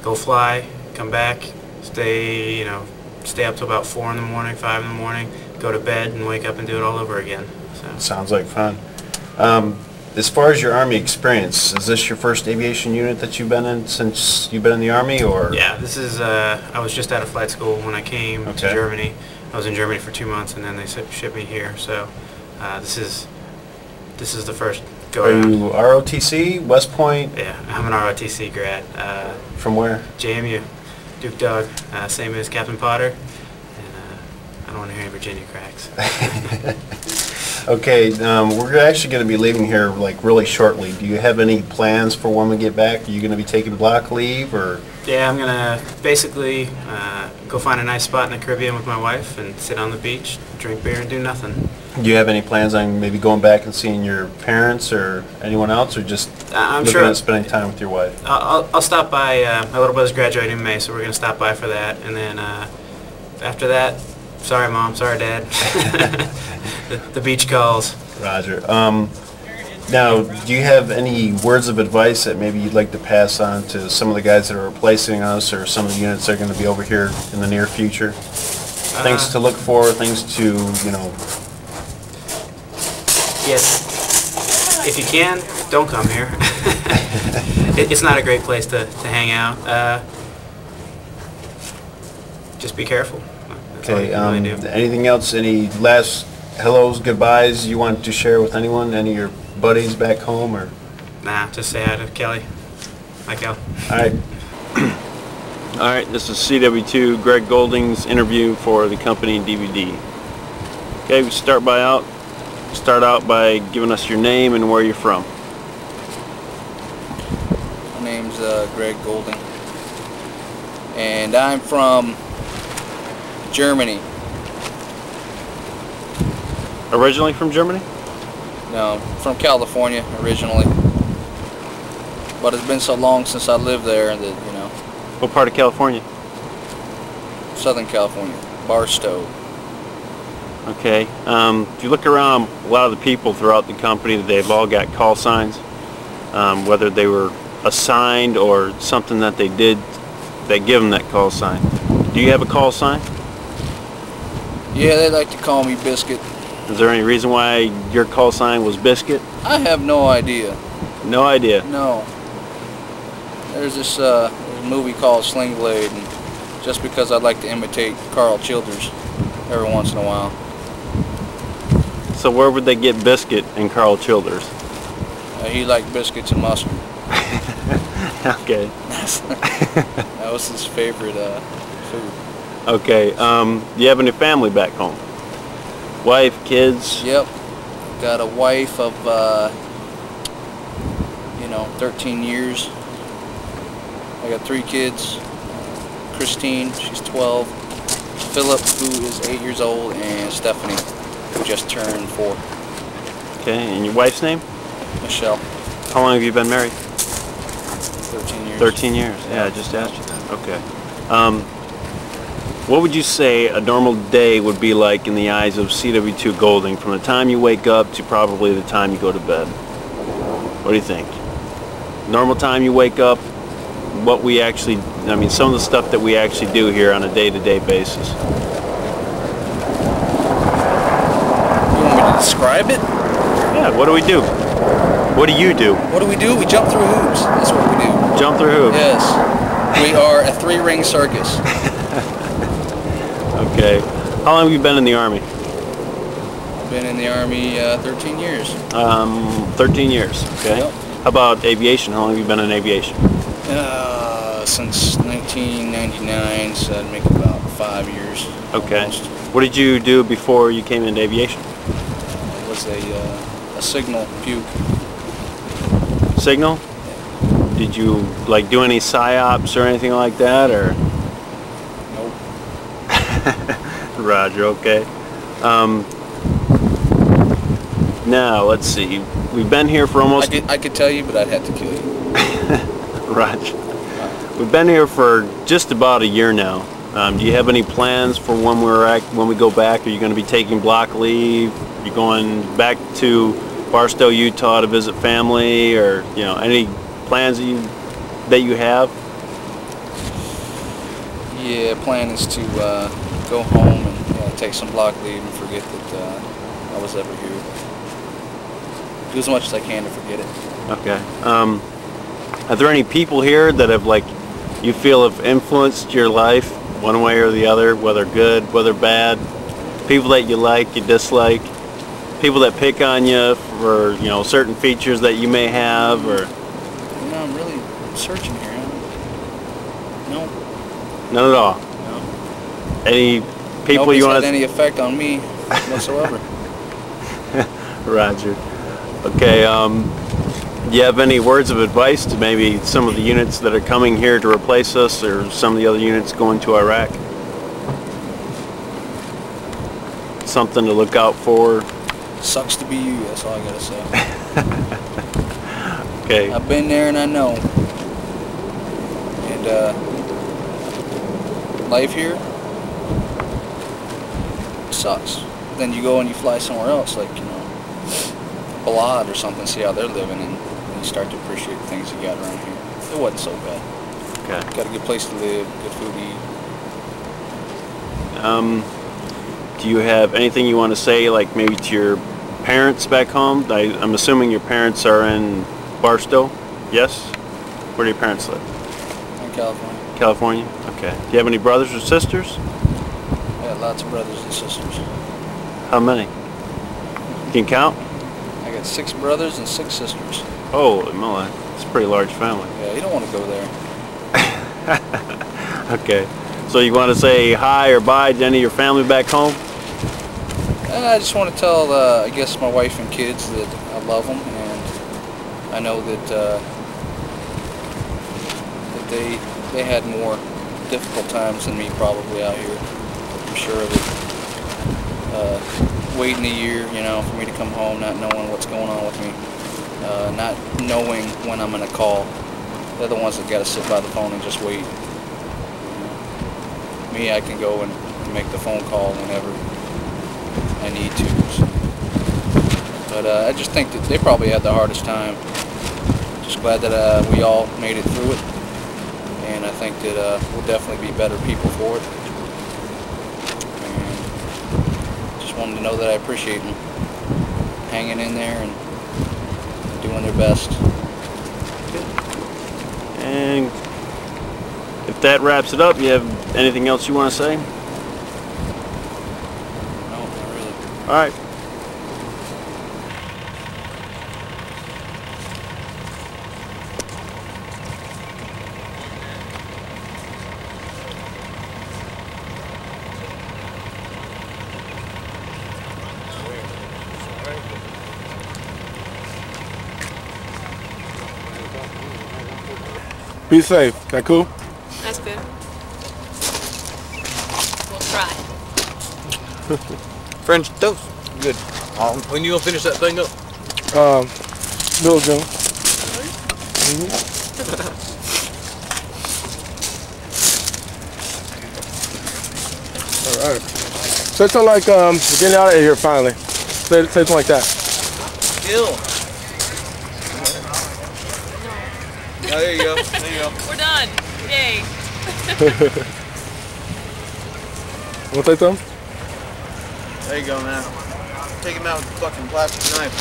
Speaker 10: go fly, come back, stay up to about 4 in the morning, 5 in the morning, go to bed and wake up and do it all over again. So.
Speaker 1: Sounds like fun. As far as your Army experience, is this your first aviation unit that you've been in since you've been in the Army, or?
Speaker 10: Yeah, this is, I was just out of flight school when I came to Germany. I was in Germany for 2 months and then they shipped me here, so this is the first go-around.
Speaker 1: Are you ROTC, West Point?
Speaker 10: Yeah, I'm an ROTC grad.
Speaker 1: From where?
Speaker 10: JMU, Duke Dog, same as Captain Potter, and I don't want to hear any Virginia cracks.
Speaker 1: Okay, we're actually going to be leaving here like really shortly. Do you have any plans for when we get back? Are you going to be taking block leave, or?
Speaker 10: Yeah, I'm going to basically go find a nice spot in the Caribbean with my wife and sit on the beach, drink beer, and do nothing.
Speaker 1: Do you have any plans on maybe going back and seeing your parents or anyone else, or just looking at spending time with your wife?
Speaker 10: I'll stop by. My little brother's graduating in May, so we're going to stop by for that. And then after that, sorry Mom, sorry Dad, the beach calls.
Speaker 1: Roger. Now, do you have any words of advice that maybe you'd like to pass on to some of the guys that are replacing us, or some of the units that are going to be over here in the near future? Things to look for, things to, you know...
Speaker 10: Yes. If you can, don't come here. It's not a great place to hang out. Just be careful. That's all you can really do.
Speaker 1: Anything else? Any last hellos, goodbyes you want to share with anyone? Any of your buddies back home, or?
Speaker 10: Nah, just say hi to Kelly. Hi, Kel.
Speaker 1: All right. All right, this is CW2 Greg Golding's interview for the company DVD. Okay, we start out by giving us your name and where you're from.
Speaker 11: My name's Greg Golding, and I'm from Germany.
Speaker 1: Originally from Germany?
Speaker 11: No, from California originally, but it's been so long since I lived there that, you know.
Speaker 1: What part of California?
Speaker 11: Southern California, Barstow.
Speaker 1: Okay. If you look around, a lot of the people throughout the company, they've all got call signs, whether they were assigned or something that they did that give them that call sign. Do you have a call sign?
Speaker 11: Yeah, they like to call me Biscuit.
Speaker 1: Is there any reason why your call sign was Biscuit?
Speaker 11: I have no idea.
Speaker 1: No idea?
Speaker 11: No. There's this movie called Sling Blade, and just because I like to imitate Carl Childers every once in a while.
Speaker 1: So where would they get Biscuit and Carl Childers?
Speaker 11: He liked biscuits and mustard.
Speaker 1: Okay.
Speaker 11: That was his favorite food.
Speaker 1: Okay. Do you have any family back home? Wife, kids?
Speaker 11: Yep. Got a wife of, 13 years. I got 3 kids. Christine, she's 12. Philip, who is 8 years old, and Stephanie, who just turned 4.
Speaker 1: Okay, and your wife's name?
Speaker 11: Michelle.
Speaker 1: How long have you been married?
Speaker 11: 13 years.
Speaker 1: 13 years. Yeah, I just asked you that. Okay. What would you say a normal day would be like in the eyes of CW2 Golding from the time you wake up to probably the time you go to bed? What do you think? Normal time you wake up, what we actually, some of the stuff that we actually do here on a day-to-day basis.
Speaker 11: You want me to describe it?
Speaker 1: Yeah, what do we do? What do you do?
Speaker 11: What do? We jump through hoops. That's what we do.
Speaker 1: Jump through hoops?
Speaker 11: Yes. We are a 3-ring circus.
Speaker 1: Okay. How long have you been in the Army?
Speaker 11: I've been in the Army 13 years.
Speaker 1: 13 years, okay.
Speaker 11: Yep.
Speaker 1: How about aviation? How long have you been in aviation?
Speaker 11: Since 1999, so that'd make about 5 years.
Speaker 1: Okay.
Speaker 11: Almost.
Speaker 1: What did you do before you came into aviation?
Speaker 11: It was a signal puke.
Speaker 1: Signal? Yeah. Did you do any psyops or anything like that, or?
Speaker 11: Nope.
Speaker 1: Roger. Okay. Now let's see. We've been here for almost.
Speaker 11: I could tell you, but I'd have to kill you.
Speaker 1: Roger. We've been here for just about a year now. Do you have any plans for when we go back? Are you going to be taking block leave? You going back to Barstow, Utah to visit family, or any plans that you have?
Speaker 11: Yeah, plan is to go home and take some block leave and forget that I was ever here. Do as much as I can to forget it.
Speaker 1: Okay. Are there any people here that have you feel have influenced your life one way or the other, whether good, whether bad? People that you like, you dislike? People that pick on you for certain features that you may have, or?
Speaker 11: I'm really searching here. No.
Speaker 1: None at all.
Speaker 11: No.
Speaker 1: Any people
Speaker 11: Nobody's
Speaker 1: you want?
Speaker 11: had any effect on me whatsoever.
Speaker 1: Roger. Okay. Do you have any words of advice to maybe some of the units that are coming here to replace us, or some of the other units going to Iraq? Something to look out for?
Speaker 11: Sucks to be you, that's all I gotta say.
Speaker 1: Okay.
Speaker 11: I've been there and I know. And life here sucks. Then you go and you fly somewhere else, Balad or something, see how they're living, and you start to appreciate the things you got around here. It wasn't so bad.
Speaker 1: Okay.
Speaker 11: Got a good place to live, good food to eat.
Speaker 1: Do you have anything you want to say, like maybe to your parents back home? I'm assuming your parents are in Barstow, yes? Where do your parents live?
Speaker 11: In California.
Speaker 1: California? Okay. Do you have any brothers or sisters?
Speaker 11: I got lots of brothers and sisters.
Speaker 1: How many? You can count?
Speaker 11: I got 6 brothers and 6 sisters.
Speaker 1: Oh, Milla, it's a pretty large family.
Speaker 11: Yeah, you don't want to go there.
Speaker 1: Okay. So you want to say hi or bye to any of your family back home?
Speaker 11: I just want to tell, I guess, my wife and kids that I love them, and I know that that they had more difficult times than me probably out here. I'm sure of it. Waiting a year, you know, for me to come home, not knowing what's going on with me, not knowing when I'm going to call. They're the ones that got to sit by the phone and just wait. Me, I can go and make the phone call whenever I need to. But I just think that they probably had the hardest time. Just glad that we all made it through it, and I think that we'll definitely be better people for it. And just wanted to know that I appreciate them hanging in there and doing their best.
Speaker 1: And if that wraps it up, you have anything else you want to say?
Speaker 11: No, not really.
Speaker 1: All right.
Speaker 12: Be safe. That cool?
Speaker 13: That's good. We'll try.
Speaker 14: French toast. Good. When you gonna finish that thing up?
Speaker 12: Little June. Alright. Say something like, we're getting out of here finally. Say something like that.
Speaker 14: Kill. Oh, there you go. There you go.
Speaker 13: We're done. Yay.
Speaker 12: Want to say something?
Speaker 14: There you go, man. Take him out with the fucking plastic knife.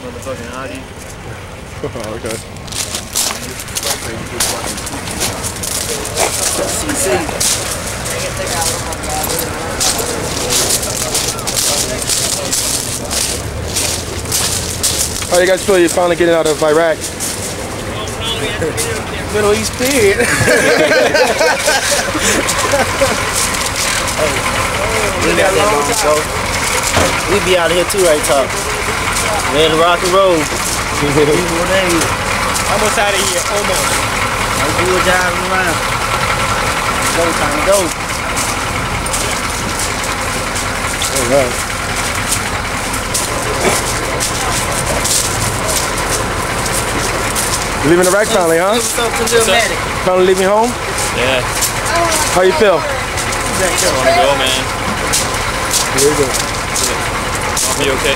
Speaker 14: Motherfucking hottie.
Speaker 12: Oh, okay. How you guys feel you're finally getting out of Iraq?
Speaker 14: Middle East period.
Speaker 8: We be out here too, right, Top? Ready to rock and roll.
Speaker 9: Almost out of here, almost.
Speaker 8: Let's do a driving around. Go, time to go.
Speaker 12: All right. You leaving Iraq finally, huh? Finally leaving home?
Speaker 3: Yeah.
Speaker 12: How you feel?
Speaker 3: Just want to go, man.
Speaker 12: Here you go.
Speaker 3: I'll be okay.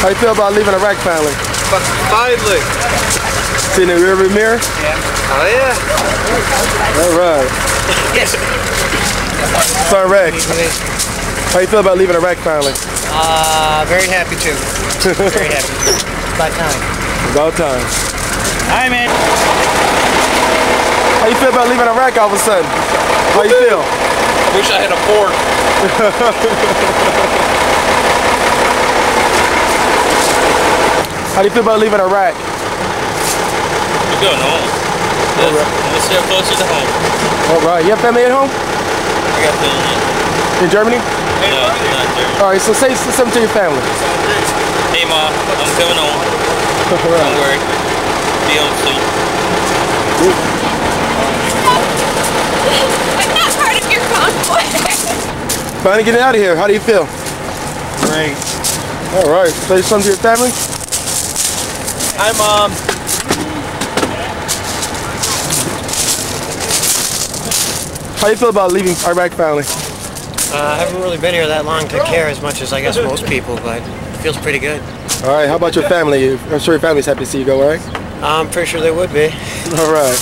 Speaker 12: How you feel about leaving Iraq finally?
Speaker 14: Fucking finally.
Speaker 12: Seeing the rearview mirror?
Speaker 14: Yeah. Oh yeah.
Speaker 12: All right.
Speaker 9: Yes.
Speaker 12: Sorry, Rex. How you feel about leaving Iraq finally?
Speaker 9: Very happy to. Very happy. About time.
Speaker 12: About time.
Speaker 9: Hi, man.
Speaker 12: How you feel about leaving Iraq all of a sudden? How you feel?
Speaker 14: I wish I had a fork.
Speaker 12: How do you feel about leaving Iraq?
Speaker 3: We're going home. Let's stay closer to home.
Speaker 12: All right. You have family at home?
Speaker 3: I got family.
Speaker 12: In Germany?
Speaker 3: No, not Germany.
Speaker 12: All right. So say something to your family.
Speaker 3: Hey, Mom, I'm coming home. Don't worry. Be home soon.
Speaker 13: I'm not part of your convoy.
Speaker 12: Finally getting out of here. How do you feel?
Speaker 14: Great.
Speaker 12: All right. Say something to your family.
Speaker 14: Hi, Mom.
Speaker 12: How do you feel about leaving Iraq finally?
Speaker 15: I haven't really been here that long to care as much as I guess most people, but it feels pretty good.
Speaker 12: All right, how about your family? I'm sure your family's happy to see you go, right?
Speaker 15: I'm pretty sure they would be.
Speaker 12: All right.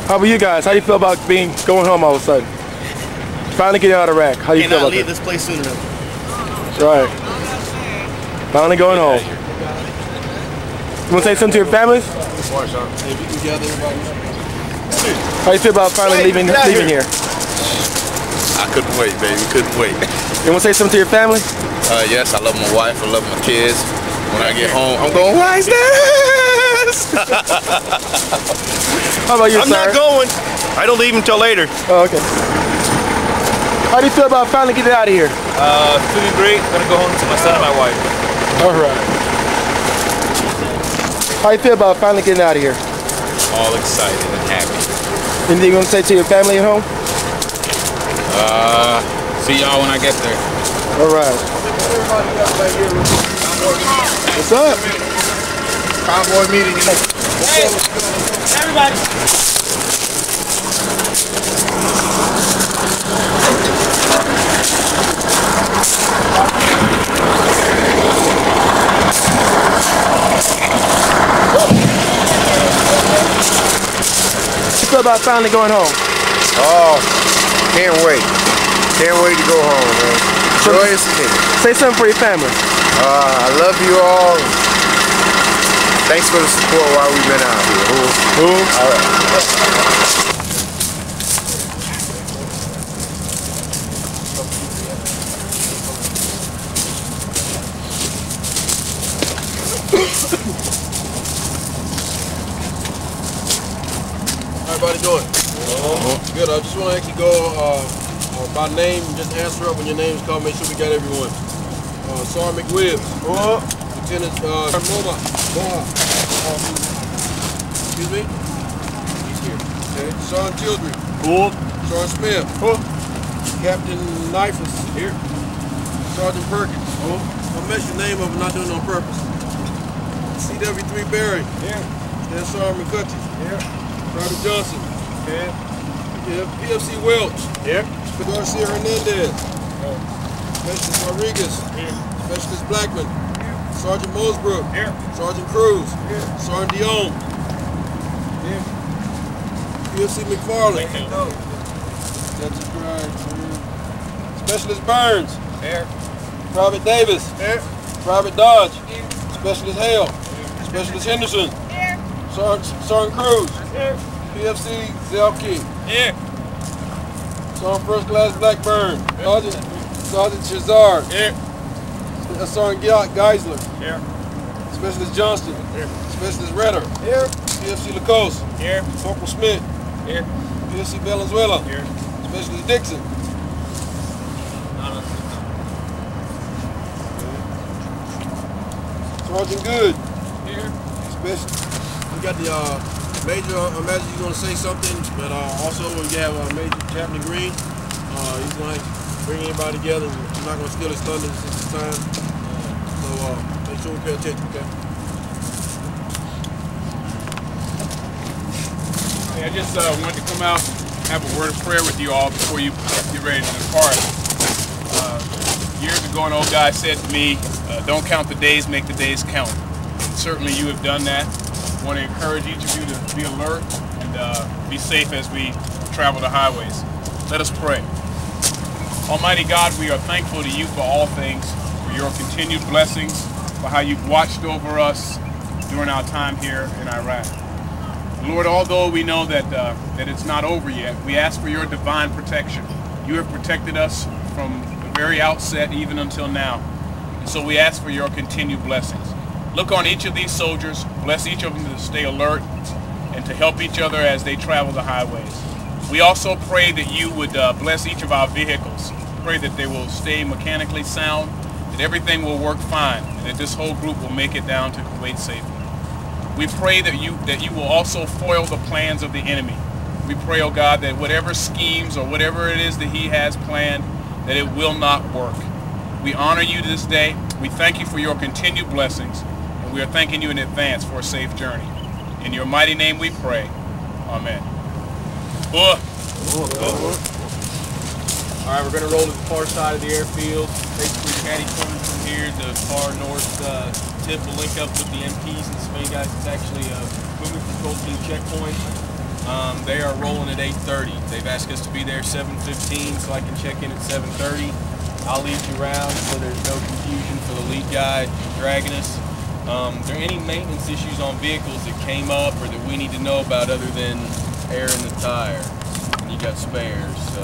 Speaker 12: How about you guys? How do you feel about going home all of a sudden? Finally getting out of Iraq. How do you feel about
Speaker 14: leave this place soon enough.
Speaker 12: Right. Finally going home. You want to say something to your families? How do you feel about finally leaving here?
Speaker 16: I couldn't wait, baby. Couldn't wait.
Speaker 12: You want to say something to your family?
Speaker 16: Yes, I love my wife. I love my kids. When I get home, I'm going, why is this?
Speaker 12: How about you,
Speaker 14: I'm
Speaker 12: sir?
Speaker 14: not going. I don't leave until later.
Speaker 12: Oh, okay. How do you feel about finally getting out of here?
Speaker 17: Feeling great. Gonna go home to my son and my wife.
Speaker 12: All right. How do you feel about finally getting out of here?
Speaker 16: All excited and happy.
Speaker 12: Anything you want to say to your family at home?
Speaker 16: See y'all when I get there.
Speaker 12: All right. What's up?
Speaker 16: Convoy meeting.
Speaker 17: Hey, everybody.
Speaker 12: What you feel about finally going home?
Speaker 16: Oh, can't wait. Can't wait to go home, man. Joyous day.
Speaker 12: Say something for your family.
Speaker 16: I love you all. Thanks for the support while we've been out here.
Speaker 12: All right.
Speaker 18: How everybody doing? Good. I just want to actually go by name, just answer up when your name's called. Make sure we got everyone. Sergeant McWibbs. Lieutenant Moha. Excuse me? He's here. Okay. Sergeant Childry. Sergeant Smith. Captain Knifus. Here. Sergeant Perkins. I'll mess your name up and not doing it on purpose. CW3 Barry. Here. Then Sergeant McCutcheon. Here. Private Johnson. Here. Yeah. PFC Welch. Here. Garcia Hernandez. Specialist Rodriguez. Here. Specialist Blackman. Here. Sergeant Mosbrook. Here. Sergeant Cruz. Here. Sergeant Dion. Here. PFC McFarland. That's right. Specialist Burns. Here. Private Davis. Here. Private Dodge. Here. Specialist Hale. Here. Specialist Henderson. Here. Sergeant Cruz. Here. PFC Zelke. Here. Sergeant First Class Blackburn. Sergeant Shazard. Here. Sergeant Geisler. Here. Specialist Johnston. Here. Specialist Redder. Here. PFC Lacoste. Here. Corporal Smith. Here. PFC Valenzuela. Here. Specialist Dixon. Sergeant Good. Here. We got the Major. I imagine you're going to say something, but also we have Major Captain Green. He's going to bring everybody together. I'm not going to steal his thunder this time. So make sure we pay attention, okay?
Speaker 19: Hey, I just wanted to come out and have a word of prayer with you all before you get ready to depart. Years ago, an old guy said to me, don't count the days, make the days count. Certainly you have done that. I want to encourage each of you to be alert and be safe as we travel the highways. Let us pray. Almighty God, we are thankful to you for all things, for your continued blessings, for how you've watched over us during our time here in Iraq. Lord, although we know that it's not over yet, we ask for your divine protection. You have protected us from the very outset, even until now. And so we ask for your continued blessings. Look on each of these soldiers, bless each of them to stay alert and to help each other as they travel the highways. We also pray that you would bless each of our vehicles. Pray that they will stay mechanically sound, that everything will work fine, and that this whole group will make it down to Kuwait safely. We pray that you will also foil the plans of the enemy. We pray, oh God, that whatever schemes or whatever it is that he has planned, that it will not work. We honor you this day. We thank you for your continued blessings. We are thanking you in advance for a safe journey. In your mighty name we pray. Amen. All right, we're going to roll to the far side of the airfield. Basically, caddy corner from here, the far north tip will link up with the MPs and Spain guys. It's actually a movement control team checkpoint. They are rolling at 8:30. They've asked us to be there 7:15, so I can check in at 7:30. I'll lead you around so there's no confusion for the lead guy dragging us. Are there any maintenance issues on vehicles that came up or that we need to know about other than air in the tire? And you got spares, so.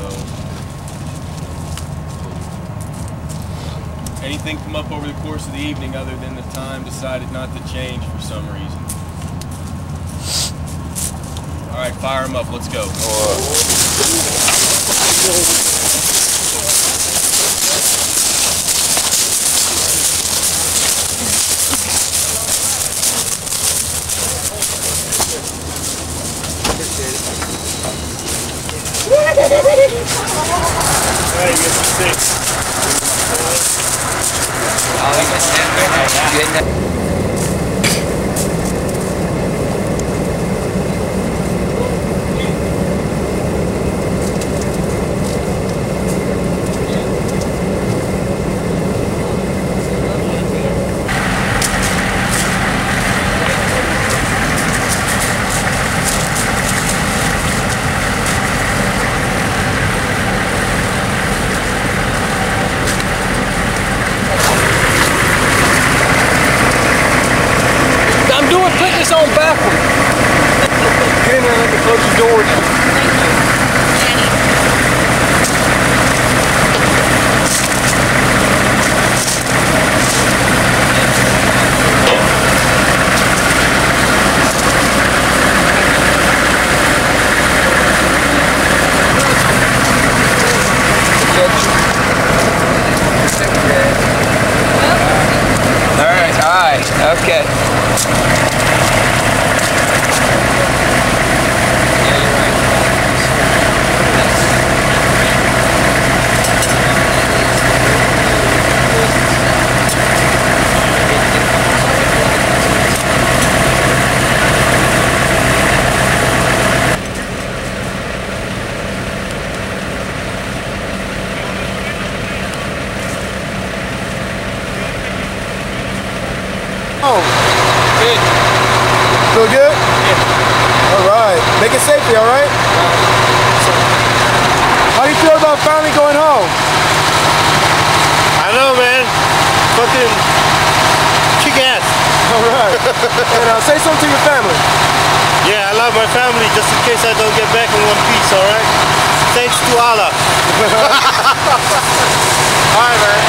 Speaker 19: Anything come up over the course of the evening other than the time decided not to change for some reason? All right, fire them up. Let's go.
Speaker 17: Hey, you get some sticks.
Speaker 7: Oh, you can stand there.
Speaker 14: Put this on backward. Get in there and let me close the door now. All right, okay.
Speaker 12: Oh,
Speaker 14: Good.
Speaker 12: feel good? Yeah. All right. Make it safely, all right? How do you feel about finally going home?
Speaker 17: I know, man. Fucking kick ass.
Speaker 12: All right. And say something to your family.
Speaker 17: Yeah, I love my family just in case I don't get back in one piece, all right? Thanks to Allah.
Speaker 12: All right, man.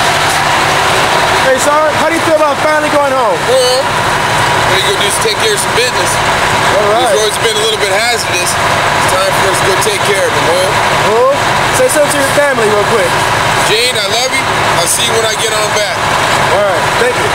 Speaker 12: Hey, Sergeant, how do you feel about finally going home?
Speaker 18: Well, what you gonna do is take care of some business.
Speaker 12: All right.
Speaker 18: This road's been a little bit hazardous. It's time for us to go take care of it, man.
Speaker 12: Oh, say something to your family real quick.
Speaker 18: Gene, I love you. I'll see you when I get on back.
Speaker 12: All right, thank you.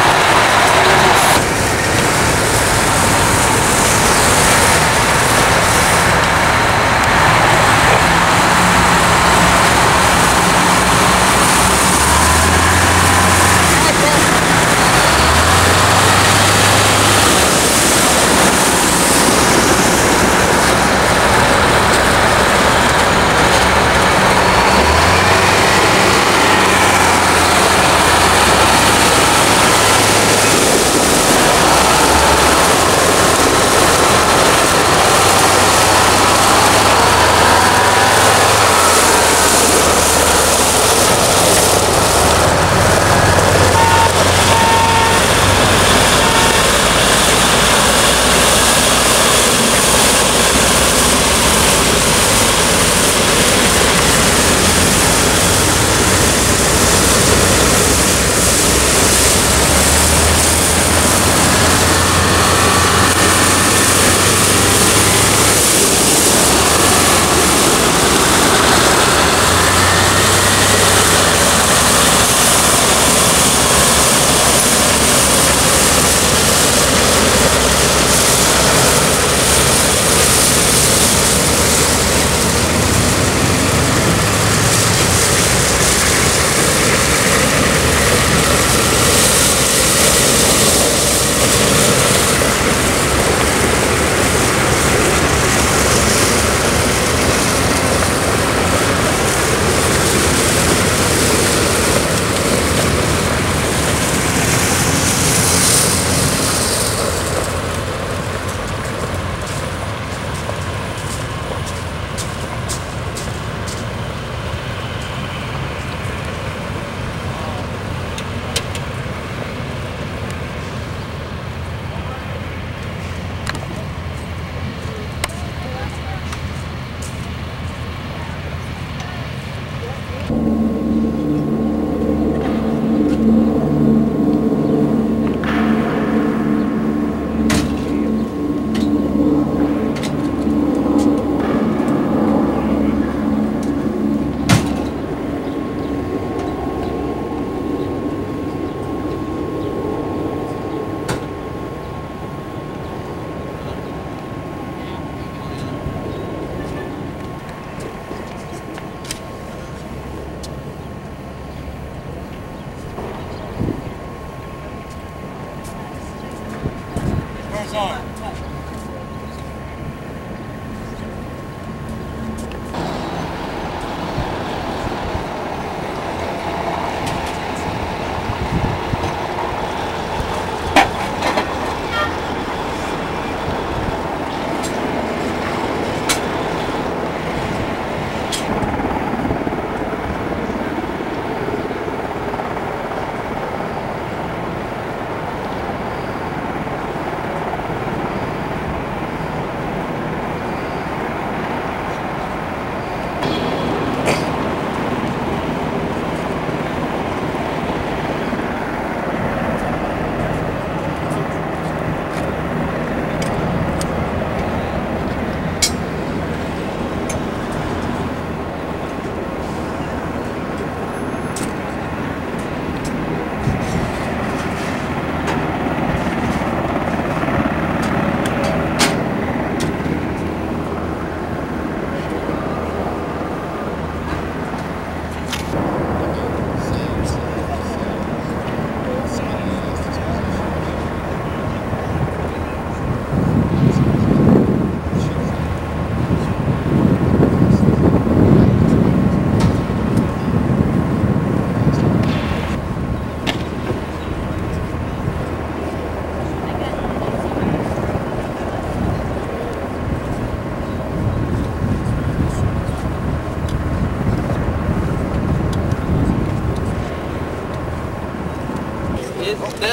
Speaker 19: Doors on.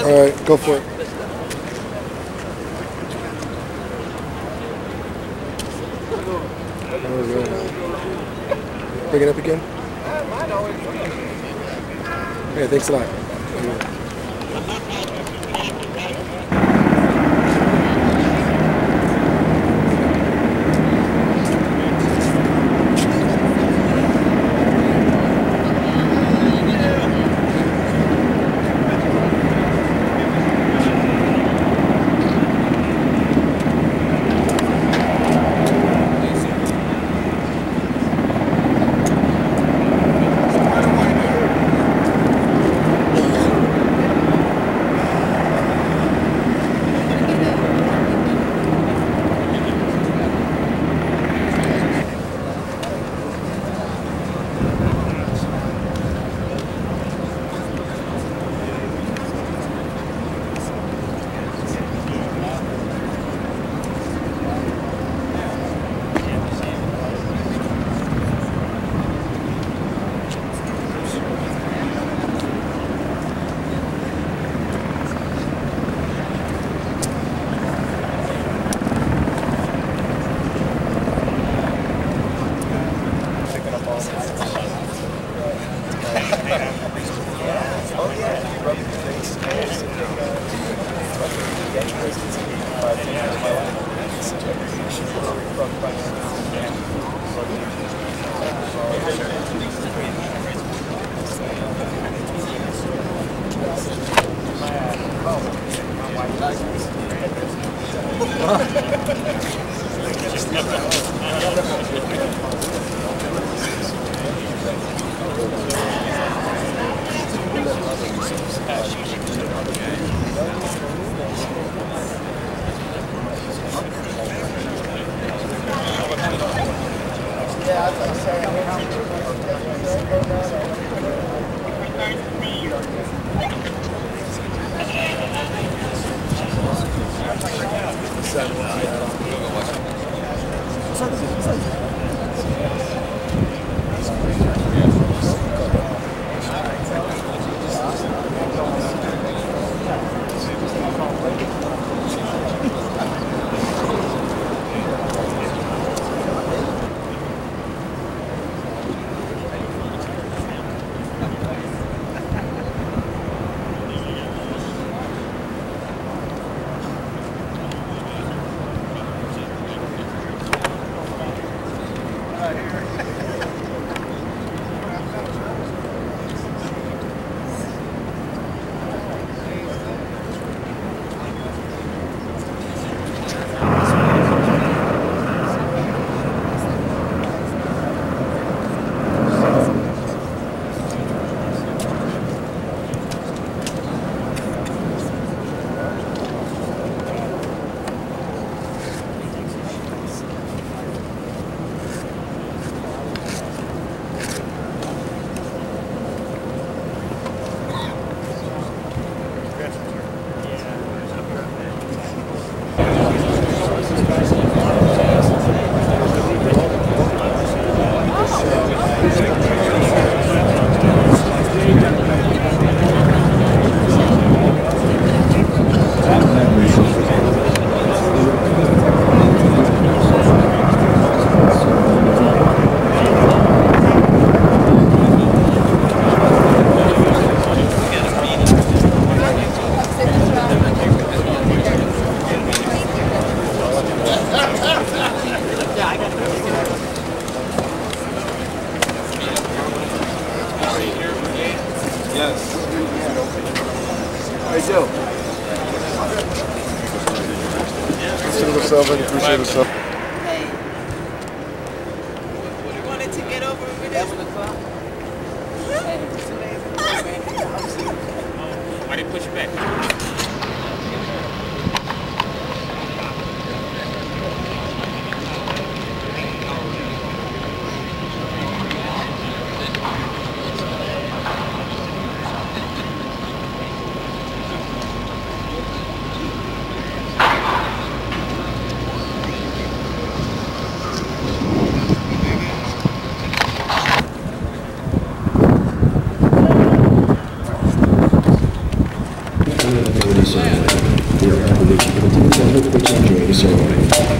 Speaker 12: All right, go for it. Bring it up again. Okay, thanks a lot. yourself and appreciate yourself.
Speaker 13: Wanted to get over with it.
Speaker 19: Why did you push it back?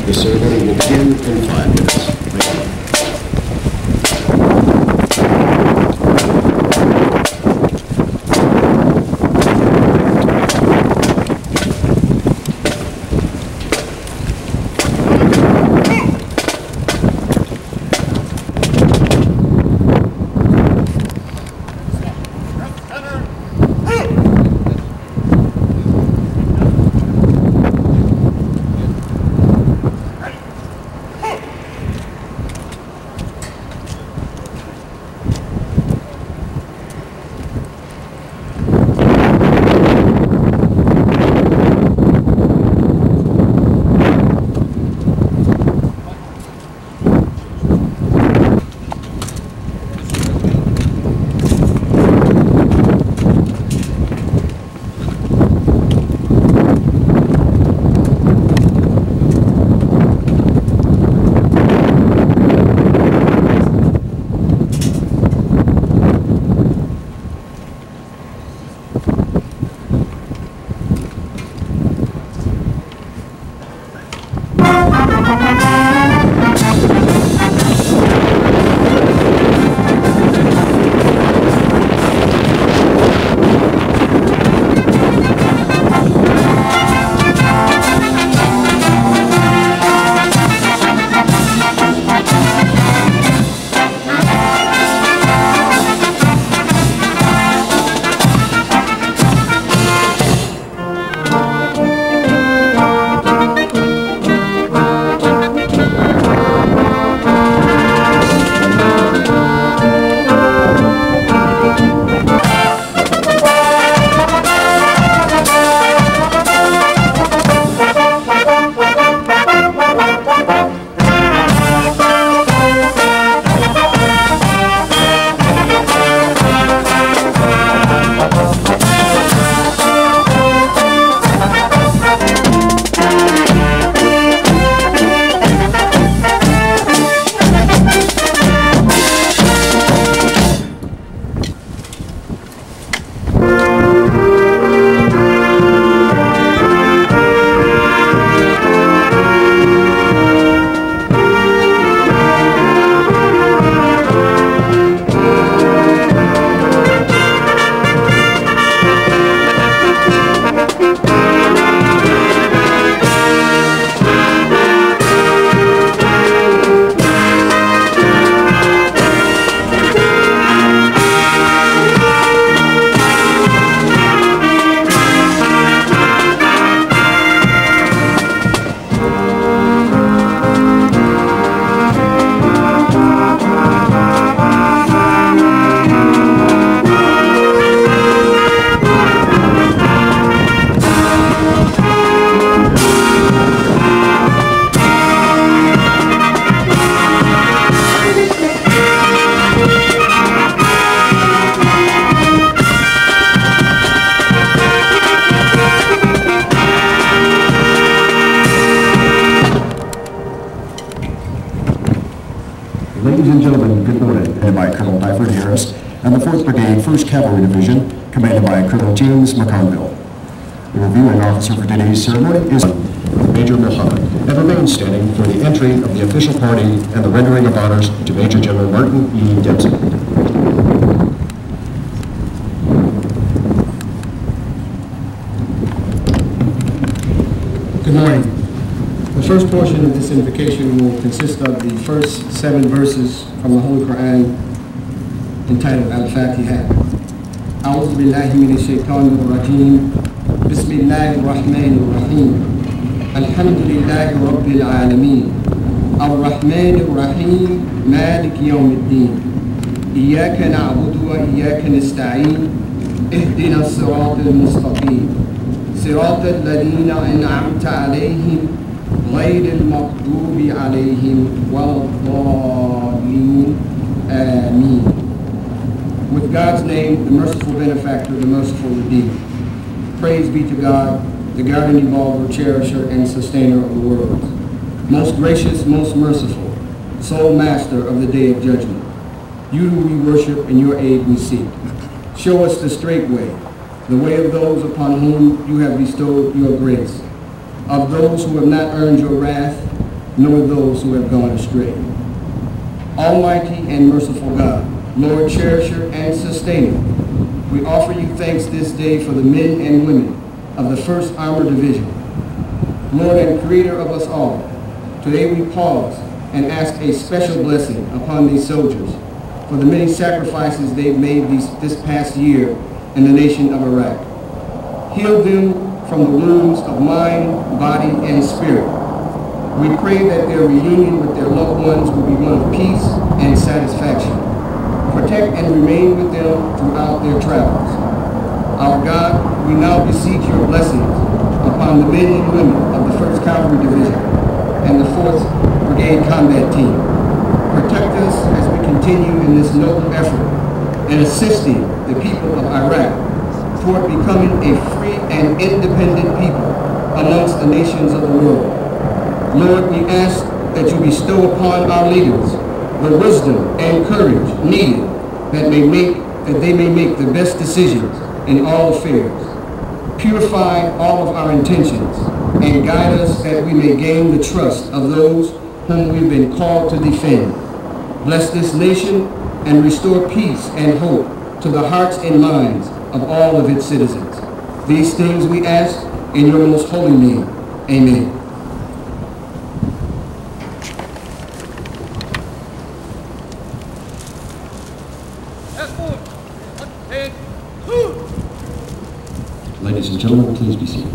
Speaker 20: The ceremony will begin in 5 minutes. Thank you.
Speaker 21: Ladies and gentlemen, good morning, headed by Colonel Dyford Harris and the 4th Brigade, 1st Cavalry Division, commanded by Colonel James McConville. The reviewing officer for today's ceremony is Major Muhammad, and remains standing for the entry of the official party and the rendering of honors to Major General Martin E. Dempsey.
Speaker 22: Good morning. The first portion of this invocation will consist of the first 7 verses from the Holy Quran entitled Al-Fatiha. A'udhu billahi minash shaitanir rajim. Bismillahir rahmanir rahim. الحمد لله رب العالمين الرحمن الرحيم مالك يوم الدين إياك نعبد وإياك نستعين اهدنا الصراط المستقيم صراط الذين أنعمت عليهم غير المغضوب عليهم ولا الضالين آمين. With God's name, the merciful benefactor, the merciful redeemer. Praise be to God, the guardian, evolver, cherisher, and sustainer of the world. Most gracious, most merciful, sole master of the day of judgment. You who we worship and your aid we seek. Show us the straight way, the way of those upon whom you have bestowed your grace, of those who have not earned your wrath, nor those who have gone astray. Almighty and merciful God, Lord, cherisher and sustainer, we offer you thanks this day for the men and women of the 1st Armored Division. Lord and creator of us all, today we pause and ask a special blessing upon these soldiers for the many sacrifices they've made this past year in the nation of Iraq. Heal them from the wounds of mind, body, and spirit. We pray that their reunion with their loved ones will be one of peace and satisfaction. Protect and remain with them throughout their travels. Our God, we now beseech your blessings upon the men and women of the 1st Cavalry Division and the 4th Brigade Combat Team. Protect us as we continue in this noble effort and assisting the people of Iraq toward becoming a free and independent people amongst the nations of the world. Lord, we ask that you bestow upon our leaders the wisdom and courage needed that they may make the best decisions in all affairs. Purify all of our intentions and guide us that we may gain the trust of those whom we've been called to defend. Bless this nation and restore peace and hope to the hearts and minds of all of its citizens. These things we ask in your most holy name. Amen.
Speaker 21: Ladies and gentlemen, please be seated.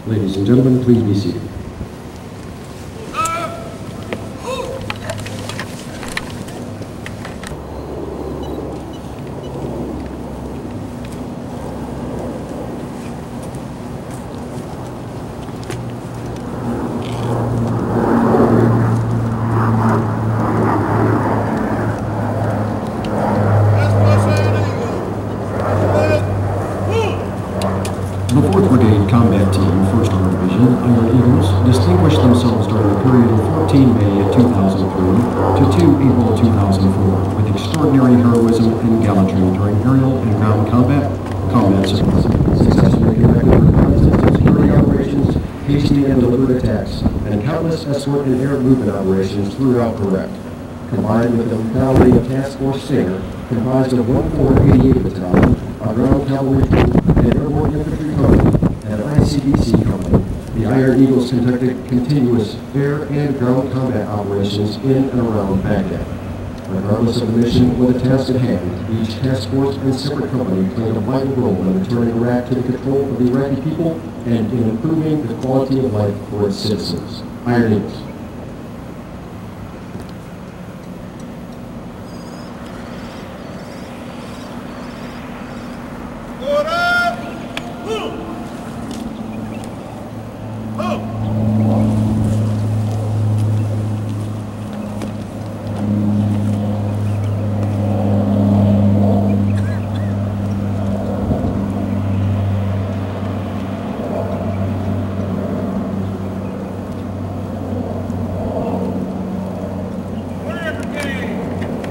Speaker 20: Ladies and gentlemen, please be seated. The 4th Brigade Combat Team, 1st Air Division, Iron Eagles, distinguished themselves during the period of 14 May 2003 to 2 April 2004 with extraordinary heroism and gallantry during aerial and ground combat service, successfully conducting reconnaissance, security operations, hasty and deliberate attacks, and countless escort and air movement operations throughout Iraq. Combined with the brutality of Task Force Stinger, comprised of 1,488 Battalion, a ground cavalry troop, an airborne infantry company, and an ICBC company, the Iron Eagles conducted continuous air and ground combat operations in and around Baghdad. Regardless of the mission or the task at hand, each task force and separate company played a vital role in returning Iraq to the control of the Iraqi people and in improving the quality of life for its citizens. Iron Eagles.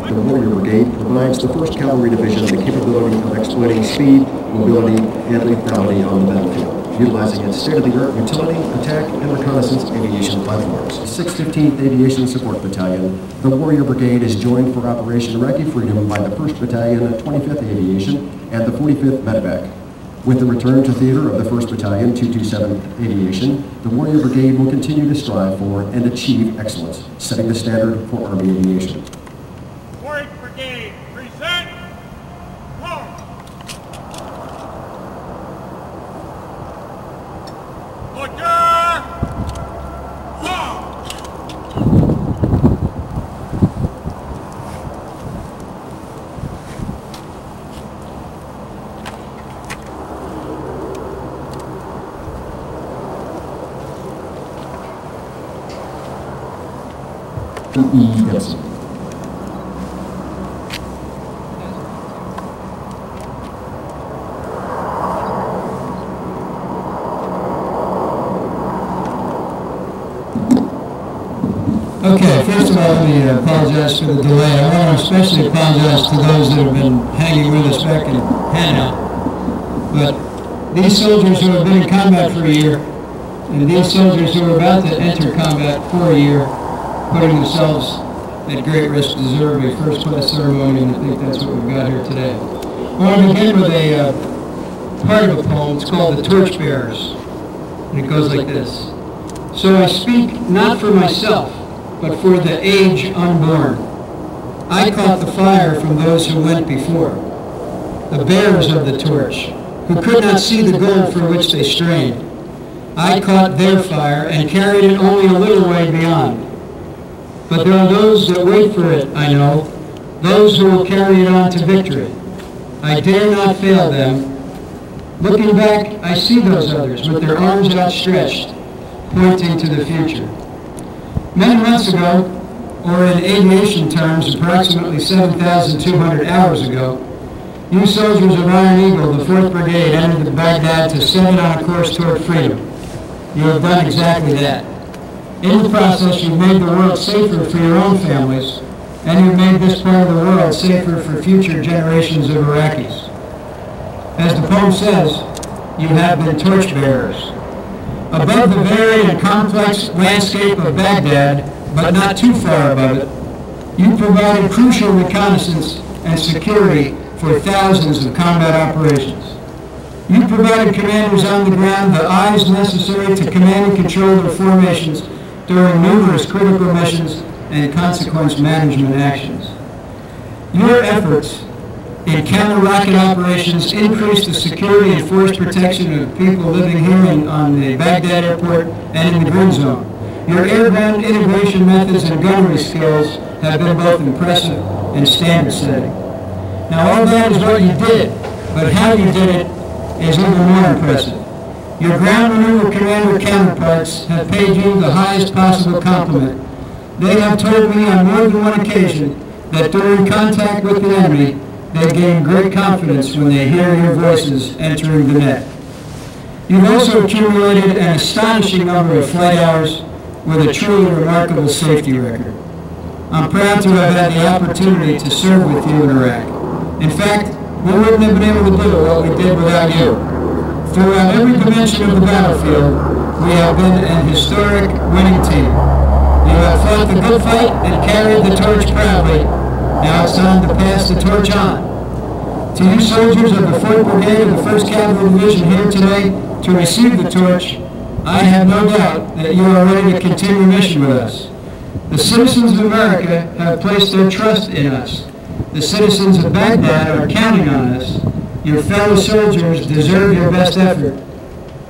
Speaker 20: The Warrior Brigade provides the 1st Cavalry Division the capability of exploiting speed, mobility, and lethality on the battlefield, utilizing its state-of-the-art utility, attack, and reconnaissance aviation platforms. 615th Aviation Support Battalion, the Warrior Brigade is joined for Operation Iraqi Freedom by the 1st Battalion, 25th Aviation, and the 45th Medevac. With the return to theater of the 1st Battalion, 227th Aviation, the Warrior Brigade will continue to strive for and achieve excellence, setting the standard for Army aviation.
Speaker 2: Brigade, present! March! Order! March!
Speaker 21: Yes.
Speaker 4: Okay, first of all, let me apologize for the delay. I want to especially apologize to those that have been hanging with us back in Hanout. But these soldiers who have been in combat for a year, and these soldiers who are about to enter combat for a year, putting themselves at great risk, deserve a first-class ceremony, and I think that's what we've got here today. I want to begin with a part of a poem. It's called The Torchbearers, and it goes like this. So I speak not for myself, but for the age unborn. I caught the fire from those who went before, the bearers of the torch, who could not see the goal for which they strained. I caught their fire and carried it only a little way beyond. But there are those that wait for it, I know, those who will carry it on to victory. I dare not fail them. Looking back, I see those others with their arms outstretched, pointing to the future. Many months ago, or in aviation terms, approximately 7,200 hours ago, you soldiers of Iron Eagle, the 4th Brigade, entered Baghdad to set it on a course toward freedom. You have done exactly that. In the process, you've made the world safer for your own families, and you've made this part of the world safer for future generations of Iraqis. As the poem says, you have been torchbearers. Above the varied and complex landscape of Baghdad, but not too far above it, you provided crucial reconnaissance and security for thousands of combat operations. You provided commanders on the ground the eyes necessary to command and control their formations during numerous critical missions and consequence management actions. Your efforts in counter-rocket operations, increased the security and force protection of people living here on the Baghdad airport and in the Green Zone. Your airborne integration methods and gunnery skills have been both impressive and standard-setting. Now, all that is what you did, but how you did it is even more impressive. Your ground maneuver commander counterparts have paid you the highest possible compliment. They have told me on more than one occasion that during contact with the enemy, they gain great confidence when they hear your voices entering the net. You've also accumulated an astonishing number of flight hours with a truly remarkable safety record. I'm proud to have had the opportunity to serve with you in Iraq. In fact, we wouldn't have been able to do what we did without you. Throughout every dimension of the battlefield, we have been an historic winning team. You have fought the good fight and carried the torch proudly. Now it's time to pass the torch on. To you soldiers of the 4th Brigade of the 1st Cavalry Division here today to receive the torch, I have no doubt that you are ready to continue mission with us. The citizens of America have placed their trust in us. The citizens of Baghdad are counting on us. Your fellow soldiers deserve your best effort.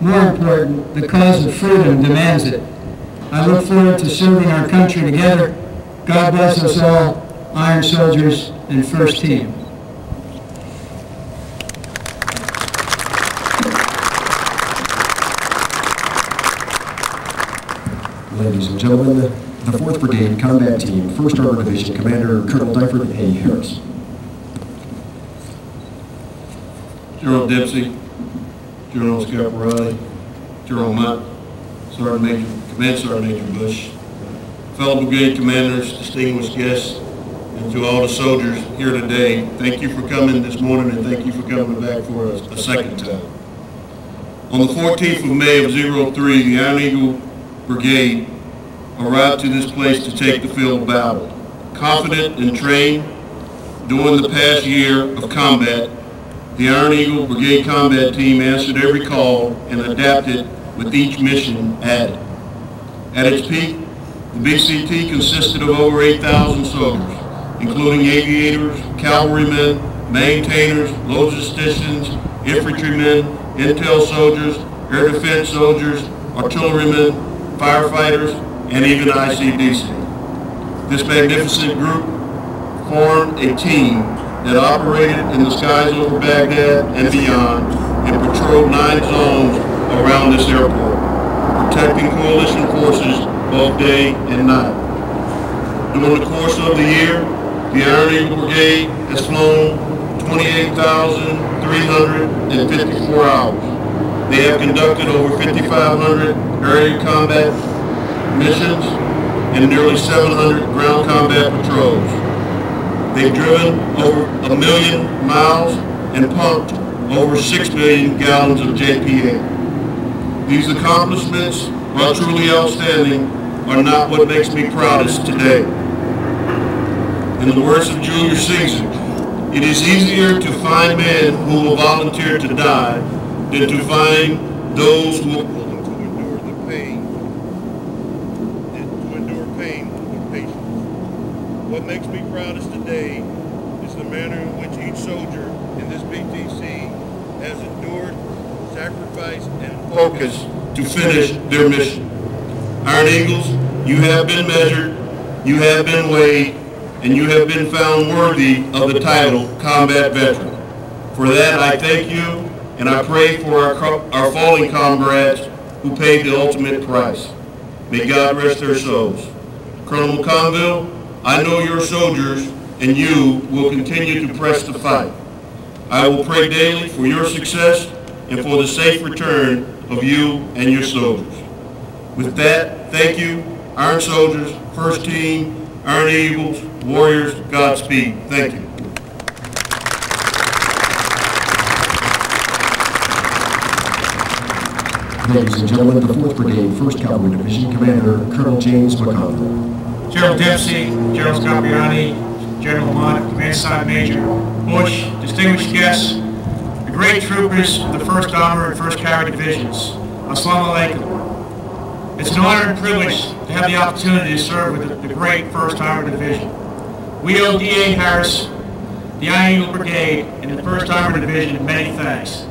Speaker 4: More important, the cause of freedom demands it. I look forward to serving our country together. God bless us all, Iron Soldiers and First Team.
Speaker 21: Ladies and gentlemen, the 4th Brigade Combat Team, 1st Armored Division Commander Colonel Dyford A. Harris.
Speaker 18: General Dempsey, General Scaparelli, General Mott, Sergeant Major, Command Sergeant Major Bush, fellow brigade commanders, distinguished guests, and to all the soldiers here today, thank you for coming this morning and thank you for coming back for a second time. On the 14th of May of 03, the Iron Eagle Brigade arrived to this place to take the field of battle. Confident and trained during the past year of combat, the Iron Eagle Brigade Combat Team answered every call and adapted with each mission added. At its peak, the BCT consisted of over 8,000 soldiers, including aviators, cavalrymen, maintainers, logisticians, infantrymen, intel soldiers, air defense soldiers, artillerymen, firefighters, and even ICDC. This magnificent group formed a team that operated in the skies over Baghdad and beyond and patrolled 9 zones around this airport, protecting coalition forces both day and night. During the course of the year, the Iron Eagle Brigade has flown 28,354 hours. They have conducted over 5,500 aerial combat missions and nearly 700 ground combat patrols. They've driven over 1 million miles and pumped over 6 million gallons of JPA. These accomplishments, while truly outstanding, are not what makes me proudest today. In the words of Julius Caesar, it is easier to find men who will volunteer to die than to find those who are willing to endure the pain, with patience. What makes me proudest today is the manner in which each soldier in this BTC has endured, sacrificed, and focused to finish their mission. Iron Eagles, you have been measured, you have been weighed, and you have been found worthy of the title Combat Veteran. For that, I thank you, and I pray for our fallen comrades who paid the ultimate price. May God rest their souls. Colonel McConville, I know your soldiers, and you will continue to press the fight. I will pray daily for your success and for the safe return of you and your soldiers. With that, thank you, Iron Soldiers, First Team, Iron Eagles, Warriors, Godspeed. Thank you.
Speaker 21: Ladies and gentlemen, the 4th Brigade, 1st Cavalry Division, Commander Colonel James McConville.
Speaker 5: General Dempsey, General Scaparelli, General Mott, Command Sergeant Major Bush, distinguished guests, the great troopers of the 1st Armored and 1st Cavalry Divisions. Assalamu alaikum. It's an honor and privilege to have the opportunity to serve with the great 1st Armored Division. We owe D.A. Harris the Iron Eagle Brigade, and the 1st Armored Division many thanks.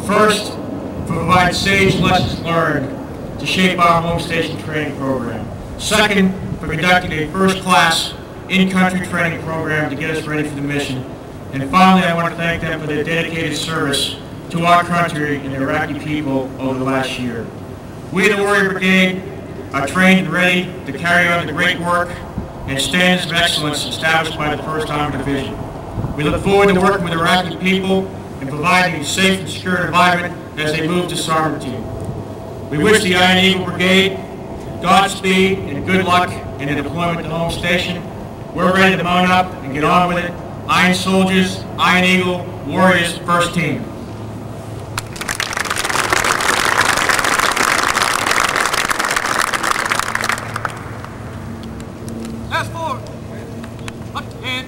Speaker 5: First, for providing sage lessons learned to shape our home station training program. Second, for conducting a first-class in-country training program to get us ready for the mission. And finally, I want to thank them for their dedicated service to our country and the Iraqi people over the last year. We, the Warrior Brigade, are trained and ready to carry on the great work and standards of excellence established by the 1st Armored Division. We look forward to working with the Iraqi people and providing a safe and secure environment as they move to sovereignty. We wish the Iron Eagle Brigade Godspeed and good luck in the deployment to home station. We're ready to mount up and get on with it. Iron Soldiers, Iron Eagle, Warriors, 1st Team.
Speaker 2: That's forward. Up and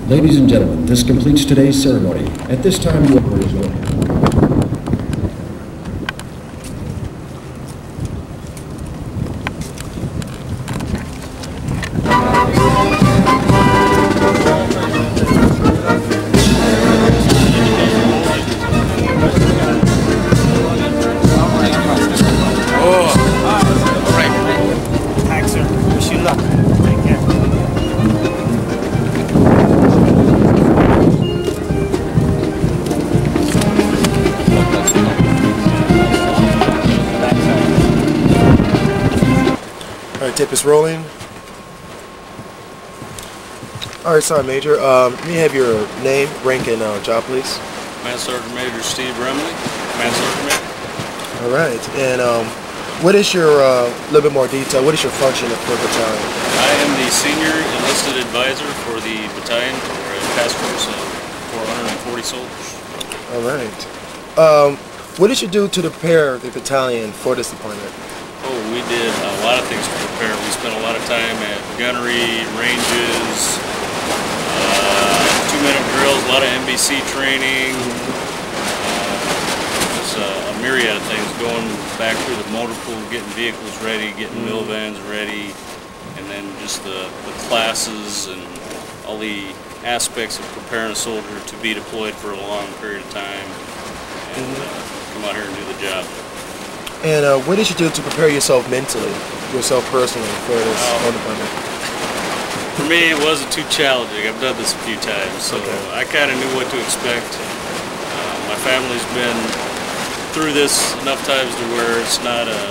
Speaker 21: Ladies and gentlemen, this completes today's ceremony. At this time, you are adjourned.
Speaker 12: Tape is rolling. Alright, Sergeant Major. Let me have your name, rank, and job, please.
Speaker 3: Master Sergeant Major Steve Remley. Master Sergeant Major.
Speaker 12: Alright, and what is your, little bit more detail, what is your function for the battalion?
Speaker 3: I am the senior enlisted advisor for the battalion. We're a task force of 440 soldiers.
Speaker 12: Alright. What did you do to prepare the battalion for this deployment?
Speaker 3: Oh, we did a lot of things to prepare. We spent a lot of time at gunnery, ranges, 2-minute drills, a lot of NBC training, just a myriad of things, going back through the motor pool, getting vehicles ready, getting mill vans ready, and then just the classes and all the aspects of preparing a soldier to be deployed for a long period of time and come out here and do the job.
Speaker 12: And what did you do to prepare yourself mentally, yourself personally, for this deployment?
Speaker 3: For me, it wasn't too challenging. I've done this a few times, so I kind of knew what to expect. My family's been through this enough times to where it's not a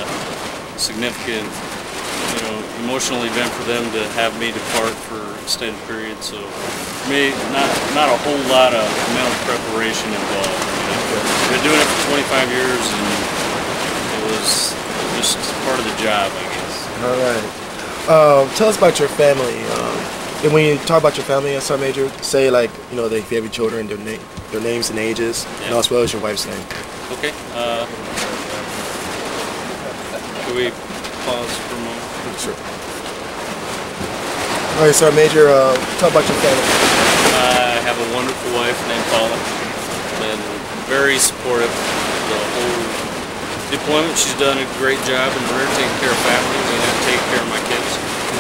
Speaker 3: significant, emotional event for them to have me depart for extended periods. So for me, not a whole lot of mental preparation involved. I've been doing it for 25 years, and was just part of the job, I guess.
Speaker 12: All right. Tell us about your family. And when you talk about your family, Sergeant Major, say if you have your children, their names and ages, and as well as your wife's name.
Speaker 3: Okay. Can we pause for a moment?
Speaker 12: Sure. All right, Sergeant Major, talk about your family.
Speaker 3: I have a wonderful wife named Paula. Been very supportive of the whole deployment. She's done a great job in rear taking care of families and taking care of my kids.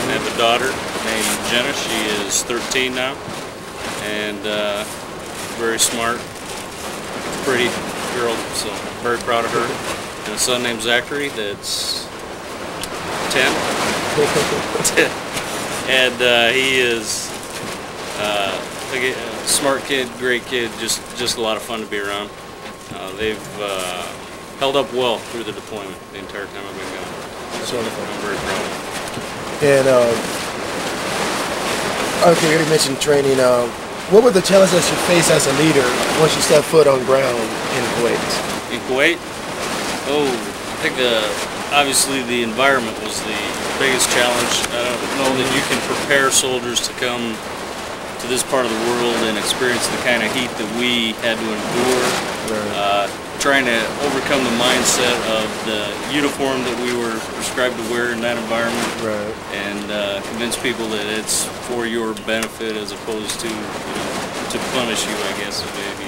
Speaker 3: I have a daughter named Jenna. She is 13 now, and very smart, pretty girl, so very proud of her. And a son named Zachary that's 10. And he is a smart kid, great kid, just a lot of fun to be around. They've held up well through the deployment the entire time I've been gone.
Speaker 12: That's wonderful.
Speaker 3: I'm very proud.
Speaker 12: And okay, you already mentioned training. What were the challenges that you faced as a leader once you stepped foot on ground in Kuwait?
Speaker 3: In Kuwait? Oh, I think obviously the environment was the biggest challenge. I don't know that you can prepare soldiers to come to this part of the world and experience the kind of heat that we had to endure. Right. Trying to overcome the mindset of the uniform that we were prescribed to wear in that environment, right. And convince people that it's for your benefit as opposed to, to punish you, I guess, if maybe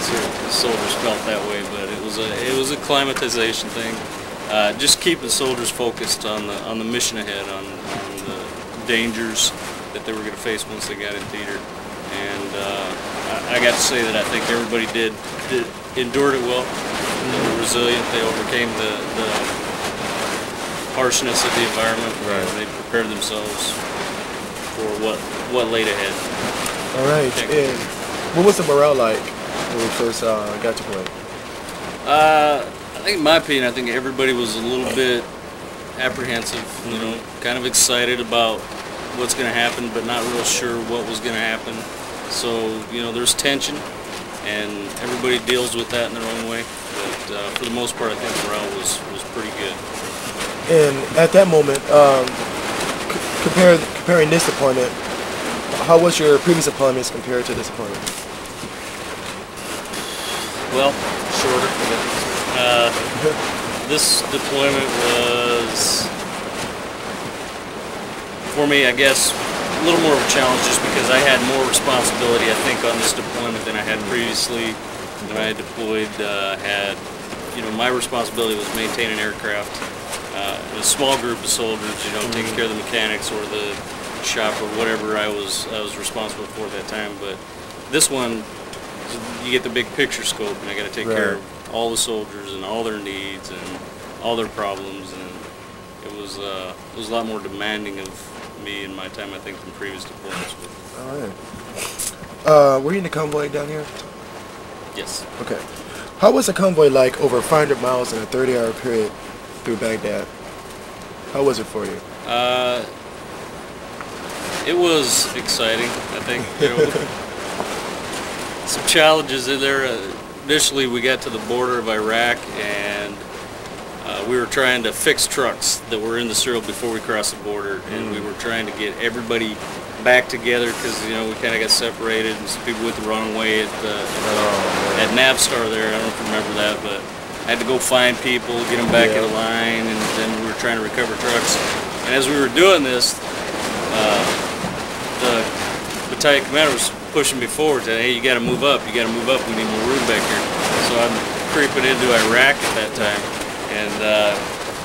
Speaker 3: certain soldiers felt that way. But it was a acclimatization thing. Just keeping soldiers focused on the mission ahead, on the dangers that they were going to face once they got in theater. And I got to say that I think everybody endured it well. They were resilient. They overcame the harshness of the environment. Right. And they prepared themselves for what laid ahead.
Speaker 12: All right. And what was the morale like when we first got to Kuwait?
Speaker 3: I think, in my opinion, I think everybody was a little bit apprehensive. Kind of excited about what's going to happen, but not real sure what was going to happen. So, there's tension, and everybody deals with that in their own way. But for the most part, I think morale was pretty good.
Speaker 12: And at that moment, comparing this deployment, how was your previous deployments compared to this deployment?
Speaker 3: Well, shorter. This deployment was, for me, I guess, a little more of a challenge just because I had more responsibility, I think, on this deployment than I had previously. When I had deployed, my responsibility was maintaining aircraft. A small group of soldiers, taking care of the mechanics or the shop or whatever I was responsible for at that time. But this one, you get the big picture scope, and I got to take care of all the soldiers and all their needs and all their problems, and it was a lot more demanding of me in my time, I think, than previous deployments were.
Speaker 12: All right. Were you in the convoy down here?
Speaker 3: Yes.
Speaker 12: Okay. How was the convoy like over 500 miles in a 30-hour period through Baghdad? How was it for you?
Speaker 3: It was exciting, I think. Some challenges in there. Initially, we got to the border of Iraq, and we were trying to fix trucks that were in the serial before we crossed the border, and we were trying to get everybody back together because we kind of got separated, and some people went the wrong way at Navstar there. I don't know if you remember that, but I had to go find people, get them back in the line, and then we were trying to recover trucks. And as we were doing this, the battalion commander was pushing me forward, saying, "Hey, you got to move up. You got to move up. We need more room back here." So I'm creeping into Iraq at that time, and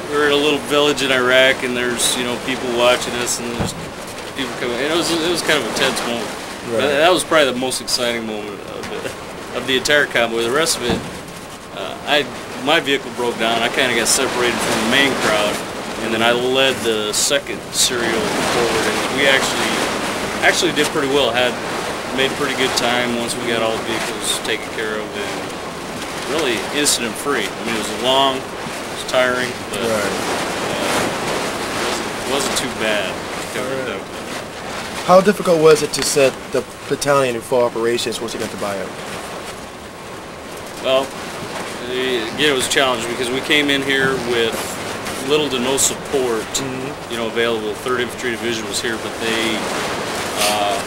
Speaker 3: we're in a little village in Iraq, and there's people watching us, and there's people coming. It was kind of a tense moment. Right. That was probably the most exciting moment of the entire convoy. The rest of it, my vehicle broke down. I kind of got separated from the main crowd, and then I led the second serial forward, and we actually did pretty well. Made pretty good time once we got all the vehicles taken care of, and really incident free. I mean, it was long, it was tiring, but it wasn't too bad.
Speaker 12: How difficult was it to set the battalion in full operations once you got to Bayeux?
Speaker 3: Well, again, it was a challenge because we came in here with little to no support, available. 3rd Infantry Division was here, but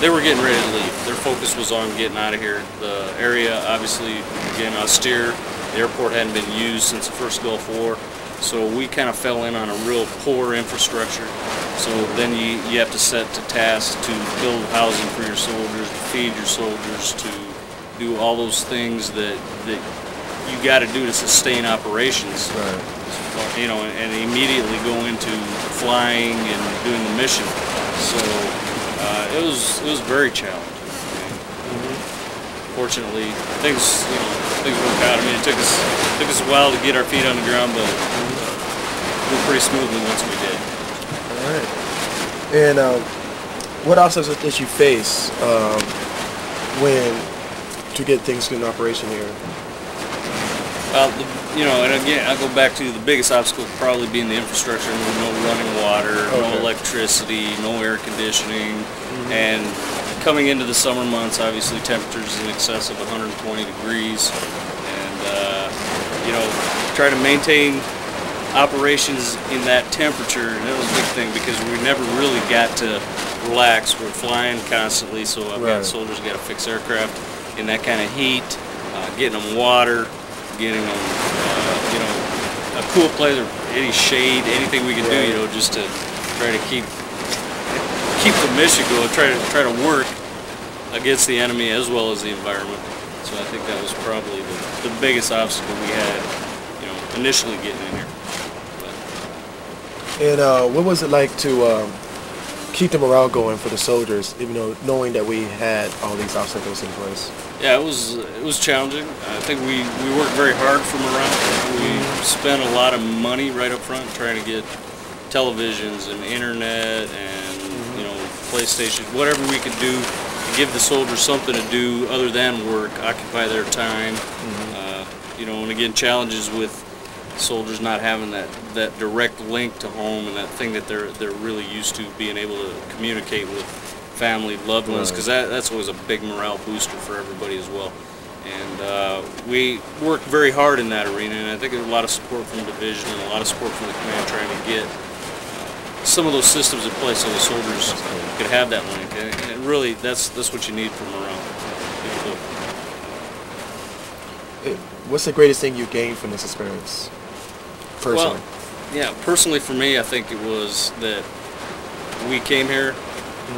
Speaker 3: they were getting ready to leave. Their focus was on getting out of here. The area, obviously, again, austere. The airport hadn't been used since the first Gulf War.
Speaker 6: So we kind of fell in on a real poor infrastructure. So then you have to set to task to build housing for your soldiers, to feed your soldiers, to do all those things that you got to do to sustain operations.
Speaker 12: Right.
Speaker 6: You know, and immediately go into flying and doing the mission. So it was very challenging. Fortunately, things worked out. I mean, it took us a while to get our feet on the ground, but went pretty smoothly once we did.
Speaker 12: All right. And what obstacles did you face to get things in operation here?
Speaker 6: You know, and again, I go back to the biggest obstacle probably being the infrastructure. No running water, no electricity, no air conditioning, and coming into the summer months, obviously temperatures in excess of 120 degrees, and you know, try to maintain operations in that temperature, and that was a big thing because we never really got to relax. We're flying constantly, so I've got soldiers got to fix aircraft in that kind of heat, getting them water, getting them, you know, a cool place or any shade, anything we can do, you know, just to try to keep the mission going, try to work against the enemy as well as the environment. So I think that was probably the biggest obstacle we had, you know, initially getting in here.
Speaker 12: And what was it like to keep the morale going for the soldiers, even though knowing that we had all these obstacles in place?
Speaker 6: Yeah, it was challenging. I think we worked very hard for morale. We spent a lot of money right up front trying to get televisions and internet and you know, PlayStation, whatever we could do to give the soldiers something to do other than work, occupy their time. You know, and again, challenges with soldiers not having that direct link to home and that thing that they're really used to, being able to communicate with family, loved ones, because that's always a big morale booster for everybody as well. And we worked very hard in that arena, and I think there's a lot of support from the division and a lot of support from the command trying to get some of those systems in place so the soldiers could have that link. And really, that's what you need for morale.
Speaker 12: What's the greatest thing you gained from this experience, personally?
Speaker 6: Well, yeah, personally for me, I think it was that we came here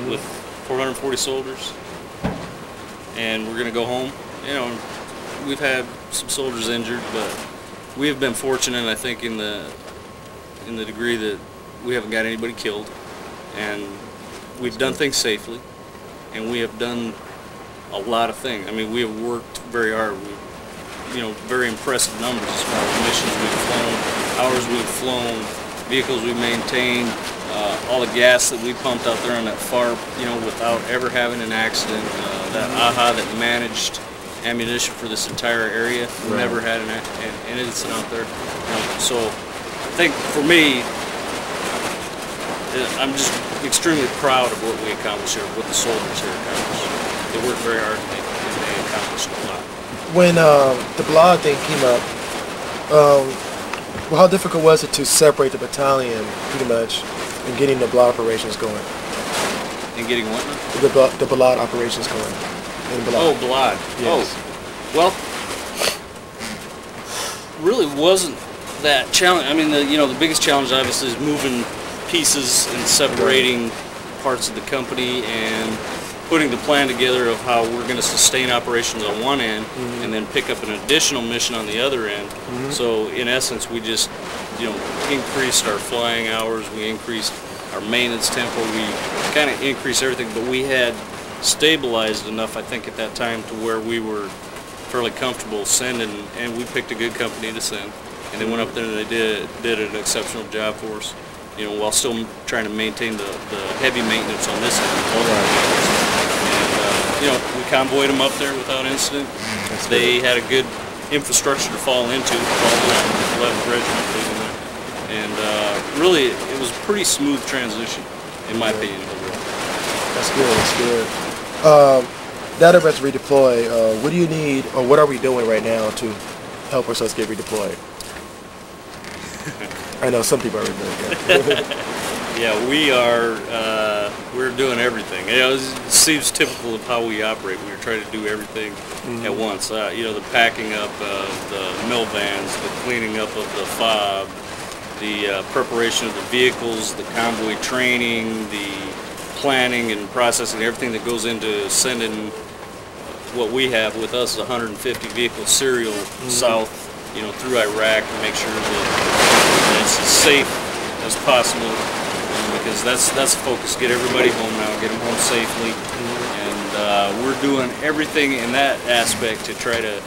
Speaker 6: with 440 soldiers, and we're going to go home. You know, we've had some soldiers injured, but we have been fortunate, I think, in the degree that we haven't got anybody killed, and we've done things safely, and we have done a lot of things. I mean, we have worked very hard. You know, very impressive numbers as far as missions we've flown, hours we've flown, vehicles we've maintained, all the gas that we pumped out there on that FARP, you know, without ever having an accident. That AHA that managed ammunition for this entire area, never had an incident out there. You know, so I think for me, I'm just extremely proud of what we accomplished here, what the soldiers here accomplished. They worked very hard and they accomplished a lot.
Speaker 12: When the blog thing came up, well, how difficult was it to separate the battalion, pretty much, and getting the blog operations going?
Speaker 6: And getting what?
Speaker 12: The blog operations going.
Speaker 6: Oh, blog.
Speaker 12: Yes.
Speaker 6: Oh, well, really wasn't that challenge. I mean, the biggest challenge obviously is moving pieces and separating parts of the company and putting the plan together of how we're going to sustain operations on one end and then pick up an additional mission on the other end. So in essence, we just, you know, increased our flying hours, we increased our maintenance tempo, we kind of increased everything, but we had stabilized enough, I think, at that time to where we were fairly comfortable sending, and we picked a good company to send, and they went up there and they did an exceptional job for us, you know, while still trying to maintain the heavy maintenance on this end. You know, we convoyed them up there without incident. They had a good infrastructure to fall into, 11th Regiment, and really it was a pretty smooth transition, in my opinion.
Speaker 12: That's good, that's good. Now that we're about to redeploy, what do you need, or what are we doing right now to help ourselves get redeployed? I know some people are redeployed.
Speaker 6: Yeah, we're doing everything. You know, it seems typical of how we operate. We're trying to do everything at once. You know, the packing up of the mill vans, the cleaning up of the fob, the preparation of the vehicles, the convoy training, the planning and processing, everything that goes into sending what we have with us is 150 vehicle serial south, you know, through Iraq to make sure that it's as safe as possible, because that's the focus. Get everybody home now, get them home safely, and we're doing everything in that aspect to try to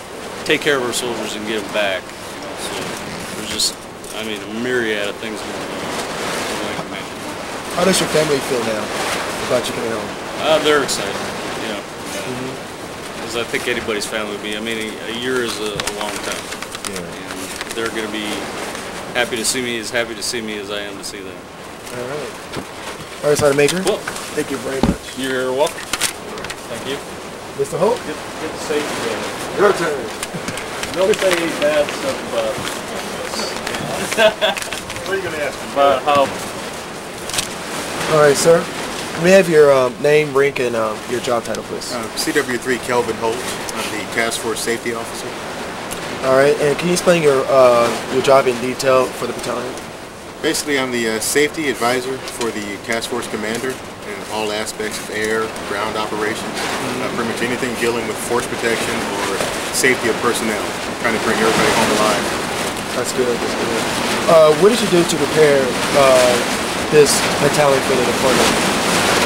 Speaker 6: take care of our soldiers and get them back. You know, so there's just, I mean, a myriad of things going on.
Speaker 12: How does your family feel now about you coming home?
Speaker 6: They're excited, you know. As I think anybody's family would be. I mean, a year is a long time.
Speaker 12: Yeah.
Speaker 6: And they're going to be happy to see me, as happy to see me as I am to see them.
Speaker 12: All right. All right, Sergeant Major.
Speaker 6: Well,
Speaker 12: thank you very much.
Speaker 6: You're welcome. Thank you.
Speaker 12: Mr. Hope?
Speaker 6: Get the safety game.
Speaker 12: Your turn.
Speaker 6: Don't say bad stuff about
Speaker 10: What are you going to ask me?
Speaker 6: About how...
Speaker 12: All right, sir. Let me have your name, rank, and your job title, please.
Speaker 10: CW3 Kelvin Holt. I'm the Task Force Safety Officer.
Speaker 12: All right, and can you explain your job in detail for the battalion?
Speaker 10: Basically, I'm the safety advisor for the Task Force Commander in all aspects of air, ground operations, pretty much anything dealing with force protection or safety of personnel. Trying to bring everybody home alive.
Speaker 12: That's good. That's good. What did you do to prepare this battalion for the deployment?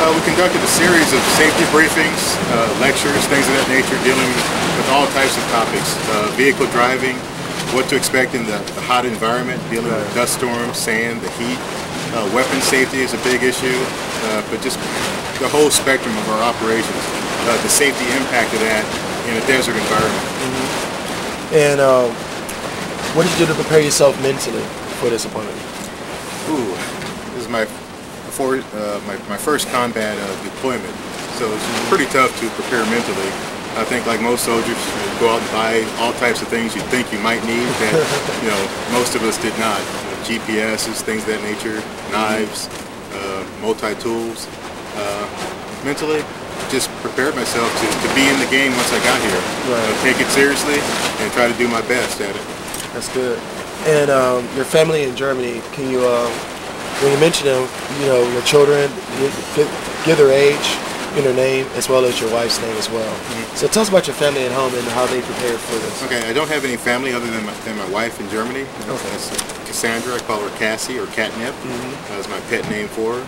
Speaker 10: We conducted a series of safety briefings, lectures, things of that nature, dealing with all types of topics. Vehicle driving, what to expect in the hot environment, dealing with dust storms, sand, the heat. Weapon safety is a big issue, but just the whole spectrum of our operations. The safety impact of that in a desert environment.
Speaker 12: And what did you do to prepare yourself mentally for this appointment?
Speaker 10: Ooh, this is my first combat deployment, so it's pretty tough to prepare mentally. I think, like most soldiers, you go out and buy all types of things you think you might need that most of us did not. GPSs, things of that nature, knives, multi-tools. Mentally, just prepared myself to be in the game once I got here. Take it seriously and try to do my best at it.
Speaker 12: That's good. And your family in Germany, can you, when you mention them, your children, give their age, their name, as well as your wife's name as well. So tell us about your family at home and how they prepared for this.
Speaker 10: Okay, I don't have any family other than my wife in Germany. That's Cassandra. I call her Cassie or Catnip. That's my pet name for her.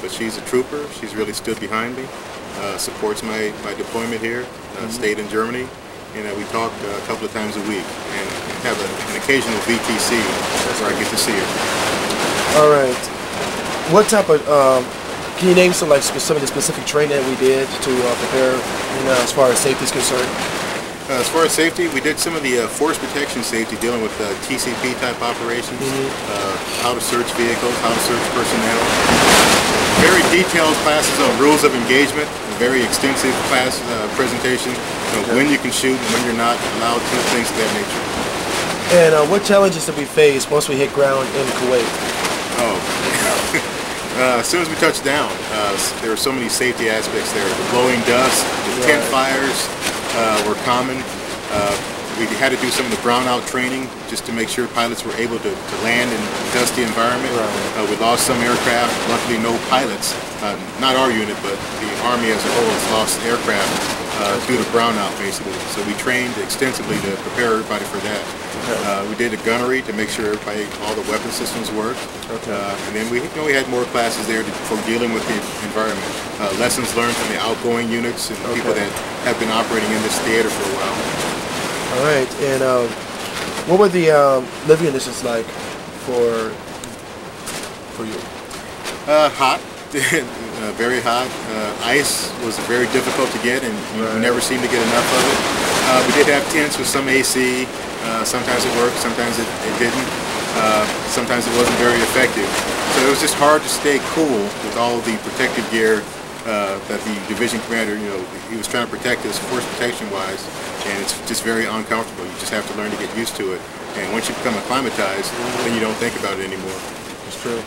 Speaker 10: But she's a trooper. She's really stood behind me. Supports my deployment here. Stayed in Germany. And we talk a couple of times a week and have an occasional VTC where I get to see her.
Speaker 12: All right. What type of, can you name some of the specific training that we did to prepare as far as safety is concerned?
Speaker 10: As far as safety, we did some of the force protection safety dealing with TCP type operations, how to search vehicles, how to search personnel. Very detailed classes on rules of engagement, a very extensive class presentation of when you can shoot and when you're not allowed to, things of that nature.
Speaker 12: And what challenges did we face once we hit ground in Kuwait?
Speaker 10: As soon as we touched down, there were so many safety aspects there. The blowing dust, the tent fires were common. We had to do some of the brownout training just to make sure pilots were able to land in a dusty environment. We lost some aircraft, luckily no pilots, not our unit, but the Army as a whole has lost aircraft due to brownout basically. So we trained extensively to prepare everybody for that. We did a gunnery to make sure all the weapon systems worked. And then we had more classes there for dealing with the environment. Lessons learned from the outgoing units and people that have been operating in this theater for a while.
Speaker 12: All right, and what were the living conditions like for you?
Speaker 10: Hot, very hot. Ice was very difficult to get, and you never seem to get enough of it. We did have tents with some AC. Sometimes it worked, sometimes it didn't. Sometimes it wasn't very effective. So it was just hard to stay cool with all the protective gear that the division commander, he was trying to protect us force protection-wise, and it's just very uncomfortable. You just have to learn to get used to it. And once you become acclimatized, then you don't think about it anymore.
Speaker 12: That's true.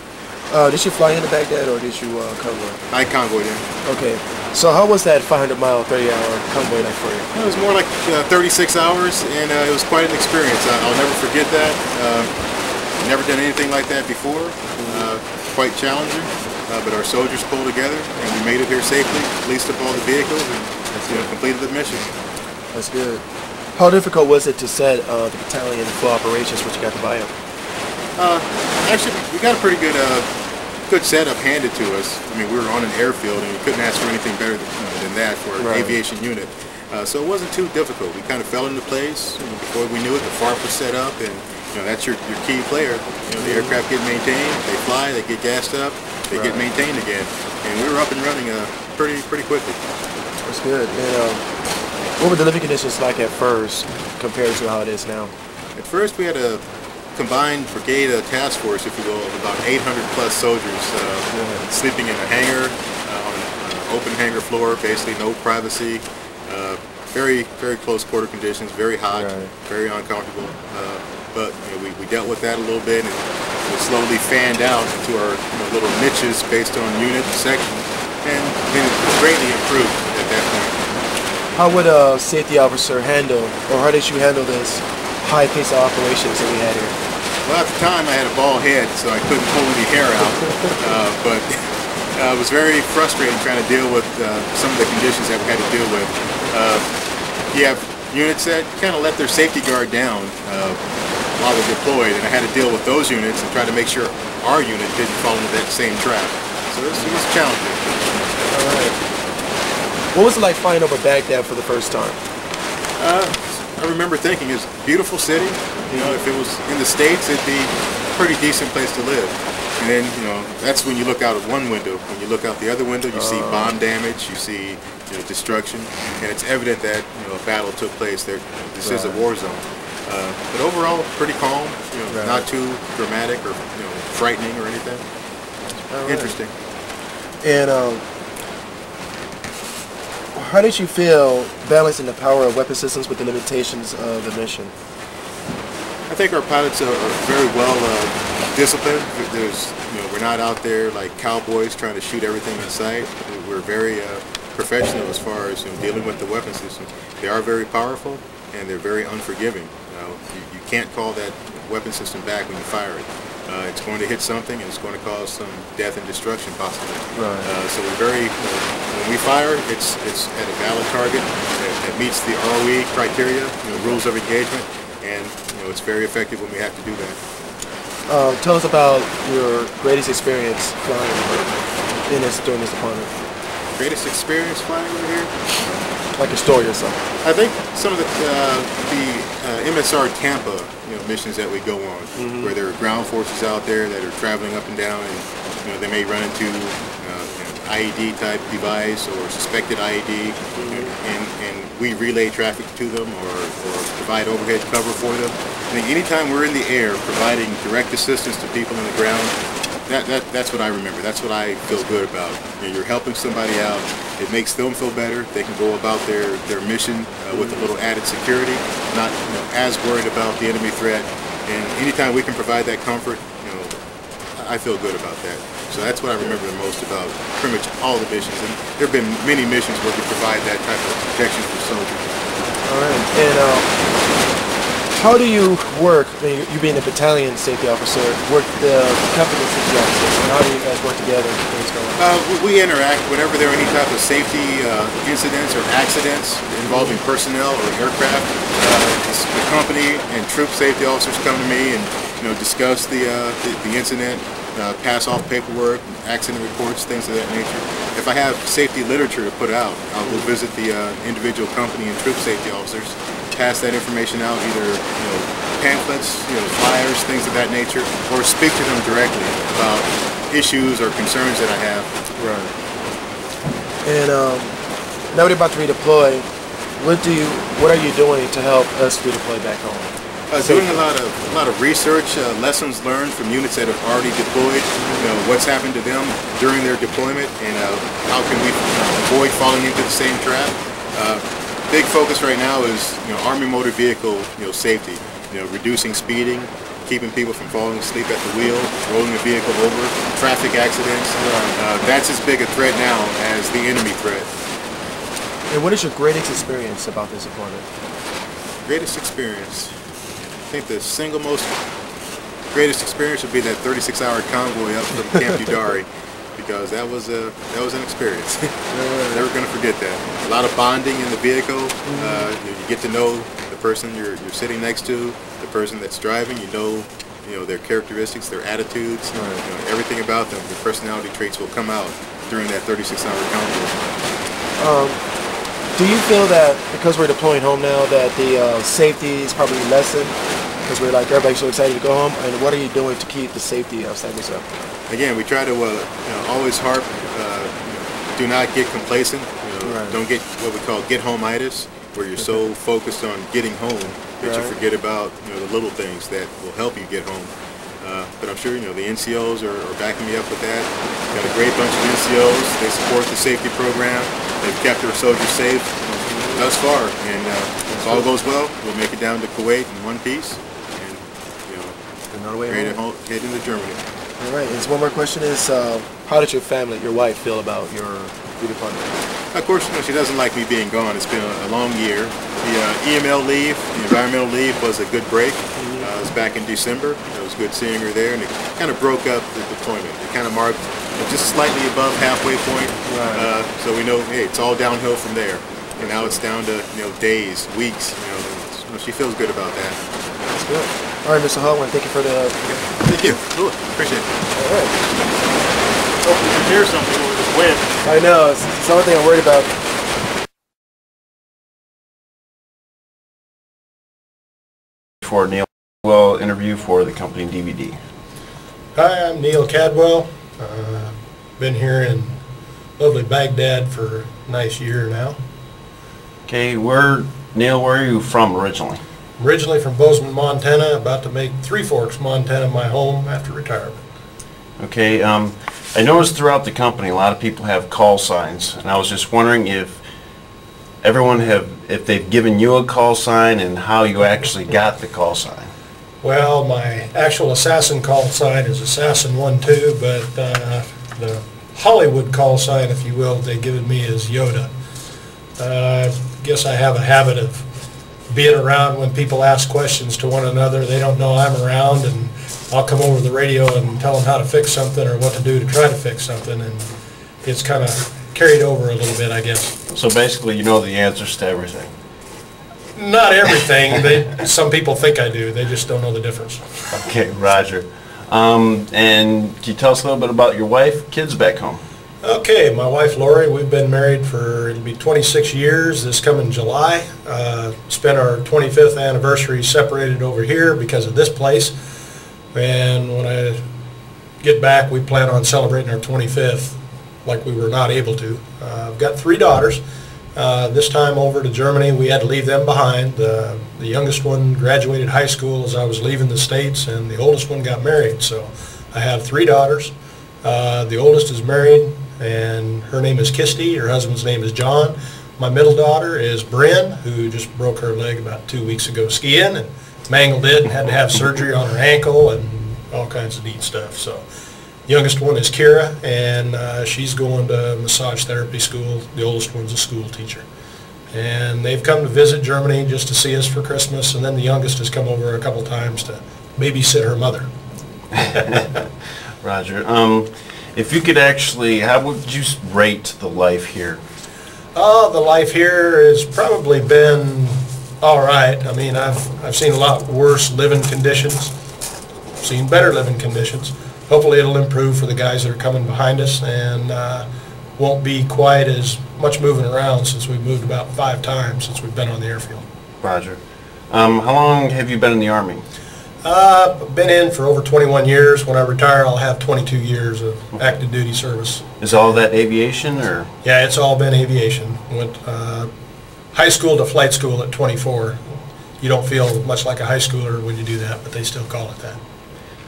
Speaker 12: Did you fly into Baghdad or did you convoy?
Speaker 10: I convoyed in.
Speaker 12: Okay. So how was that 500-mile, 30-hour convoy like for you?
Speaker 10: It was more like 36 hours, and it was quite an experience. I'll never forget that. Never done anything like that before. Quite challenging, but our soldiers pulled together and we made it here safely, leased up all the vehicles, and completed the mission.
Speaker 12: That's good. How difficult was it to set the battalion in full operations once you got to Bio?
Speaker 10: Actually, we got a pretty good setup handed to us. I mean, we were on an airfield and we couldn't ask for anything better than that for an aviation unit. So it wasn't too difficult. We kind of fell into place. Before we knew it, the FARP was set up, and that's your key player. The aircraft get maintained, they fly, they get gassed up, they get maintained again, and we were up and running pretty quickly.
Speaker 12: That's good. And what were the living conditions like at first compared to how it is now?
Speaker 10: At first, we had a combined brigade task force, if you will, of about 800 plus soldiers sleeping in a hangar, on an open hangar floor, basically no privacy, very close quarter conditions, very hot, very uncomfortable. But we dealt with that a little bit, and we slowly fanned out into our little niches based on unit and section, and then it greatly improved at that point.
Speaker 12: How would a safety officer handle, or how did you handle this high pace of operations that we had here?
Speaker 10: Well, at the time I had a bald head, so I couldn't pull any hair out, but it was very frustrating trying to deal with some of the conditions that we had to deal with. You have units that kind of let their safety guard down while they're deployed, and I had to deal with those units and try to make sure our unit didn't fall into that same trap. So it was challenging.
Speaker 12: All right. What was it like flying over Baghdad for the first time?
Speaker 10: I remember thinking it's a beautiful city. If it was in the States, it'd be a pretty decent place to live. And then, that's when you look out of one window. When you look out the other window, you see bomb damage, you see destruction, and it's evident that a battle took place there. This is a war zone. But overall, pretty calm. Not too dramatic or frightening or anything. Interesting.
Speaker 12: And how did you feel balancing the power of weapon systems with the limitations of the mission?
Speaker 10: I think our pilots are very well disciplined. We're not out there like cowboys trying to shoot everything in sight. We're very professional as far as dealing with the weapon systems. They are very powerful and they're very unforgiving. You can't call that weapon system back when you fire it. It's going to hit something and it's going to cause some death and destruction possibly. So we're very, when we fire, it's at a valid target that meets the ROE criteria, rules of engagement, and it's very effective when we have to do that.
Speaker 12: Tell us about your greatest experience flying during this deployment.
Speaker 10: Greatest experience flying over here?
Speaker 12: Like a story or something.
Speaker 10: I think some of the MSR Tampa missions that we go on, where there are ground forces out there that are traveling up and down, and they may run into IED type device or suspected IED, and we relay traffic to them or provide overhead cover for them. I think anytime we're in the air providing direct assistance to people on the ground, that's what I remember. That's what I feel good about. You're helping somebody out. It makes them feel better. They can go about their mission with a little added security, not as worried about the enemy threat. And anytime we can provide that comfort, I feel good about that. So that's what I remember the most about pretty much all the missions. And there have been many missions where we provide that type of protection for soldiers.
Speaker 12: All right. And how do you work, you being a battalion safety officer, work the company safety officers, and how do you guys work together?
Speaker 10: We interact whenever there are any type of safety incidents or accidents involving personnel or aircraft. The company and troop safety officers come to me and discuss the incident, pass off paperwork, accident reports, things of that nature. If I have safety literature to put out, I'll go visit the individual company and troop safety officers, pass that information out, either pamphlets, flyers, things of that nature, or speak to them directly about issues or concerns that I have.
Speaker 12: Right. And now we're about to redeploy. What are you doing to help us redeploy back home?
Speaker 10: Doing a lot of research, lessons learned from units that have already deployed. What's happened to them during their deployment, and how can we avoid falling into the same trap. Big focus right now is Army motor vehicle safety. Reducing speeding, keeping people from falling asleep at the wheel, rolling the vehicle over, traffic accidents. That's as big a threat now as the enemy threat.
Speaker 12: And what is your greatest experience about this deployment?
Speaker 10: Greatest experience? I think the single most greatest experience would be that 36-hour convoy up from Camp Udari, because that was an experience. Never going to forget that. A lot of bonding in the vehicle. You get to know the person you're sitting next to, the person that's driving. You know their characteristics, their attitudes, everything about them. Their personality traits will come out during that 36-hour convoy.
Speaker 12: Do you feel that because we're deploying home now that the safety is probably lessened because we're like everybody's so excited to go home? And what are you doing to keep the safety of St. up?
Speaker 10: Again, we try to always harp. Do not get complacent. Don't get what we call get home-itis, where you're so focused on getting home that you forget about the little things that will help you get home. But I'm sure the NCOs are backing me up with that. Got a great bunch of NCOs. They support the safety program. They've kept our soldiers safe thus far, and if all goes well, we'll make it down to Kuwait in one piece, and ready to head into Germany.
Speaker 12: All right. And one more question is, how did your family, your wife, feel about your deployment?
Speaker 10: Of course, she doesn't like me being gone. It's been a long year. The EML leave, the environmental leave, was a good break. It was back in December. It was good seeing her there, and it kind of broke up the deployment. It kind of marked just slightly above halfway point. So we know, hey, it's all downhill from there. And now it's down to days, weeks. She feels good about that.
Speaker 12: That's good. All right, Mr. Hall, thank you for the.
Speaker 10: Thank you. Cool. Appreciate it.
Speaker 12: All right.
Speaker 17: Hope you can hear something with this wind.
Speaker 12: I know. It's the only thing I'm worried about.
Speaker 1: For Neil Cadwell interview for the company DVD.
Speaker 11: Hi, I'm Neil Cadwell. Been here in lovely Baghdad for a nice year now.
Speaker 1: Okay, Neil, where are you from originally?
Speaker 11: Originally from Bozeman, Montana, about to make Three Forks, Montana my home after retirement.
Speaker 1: Okay, I noticed throughout the company a lot of people have call signs, and I was just wondering if if they've given you a call sign and how you actually got the call sign.
Speaker 11: Well, my actual assassin call sign is Assassin 1-2, but the Hollywood call sign, if you will, they've given me is Yoda. I guess I have a habit of being around when people ask questions to one another. They don't know I'm around, and I'll come over the radio and tell them how to fix something or what to do to try to fix something, and it's kind of carried over a little bit, I guess.
Speaker 1: So basically you know the answers to everything.
Speaker 11: Not everything. Some people think I do. They just don't know the difference.
Speaker 1: Okay, Roger. And can you tell us a little bit about your wife, kids back home?
Speaker 11: Okay, my wife Lori, we've been married for, it'll be 26 years this coming July. Spent our 25th anniversary separated over here because of this place. And when I get back, we plan on celebrating our 25th like we were not able to. I've got 3 daughters. This time over to Germany, we had to leave them behind. The youngest one graduated high school as I was leaving the States, and the oldest one got married. So I have 3 daughters. The oldest is married, and her name is Kisty. Her husband's name is John. My middle daughter is Bryn, who just broke her leg about 2 weeks ago skiing and mangled it and had to have surgery on her ankle and all kinds of neat stuff. So youngest one is Kira, and she's going to massage therapy school. The oldest one's a school teacher. And they've come to visit Germany just to see us for Christmas, and then the youngest has come over a couple times to babysit her mother.
Speaker 1: Roger. If you could actually, how would you rate the life here?
Speaker 11: The life here has probably been all right. I mean, I've seen a lot worse living conditions, seen better living conditions. Hopefully it'll improve for the guys that are coming behind us, and won't be quite as much moving around since we've moved about 5 times since we've been on the airfield.
Speaker 1: Roger. How long have you been in the Army?
Speaker 11: I've been in for over 21 years. When I retire, I'll have 22 years of active duty service.
Speaker 1: Is all that aviation, or?
Speaker 11: Yeah, it's all been aviation. Went high school to flight school at 24. You don't feel much like a high schooler when you do that, but they still call it that.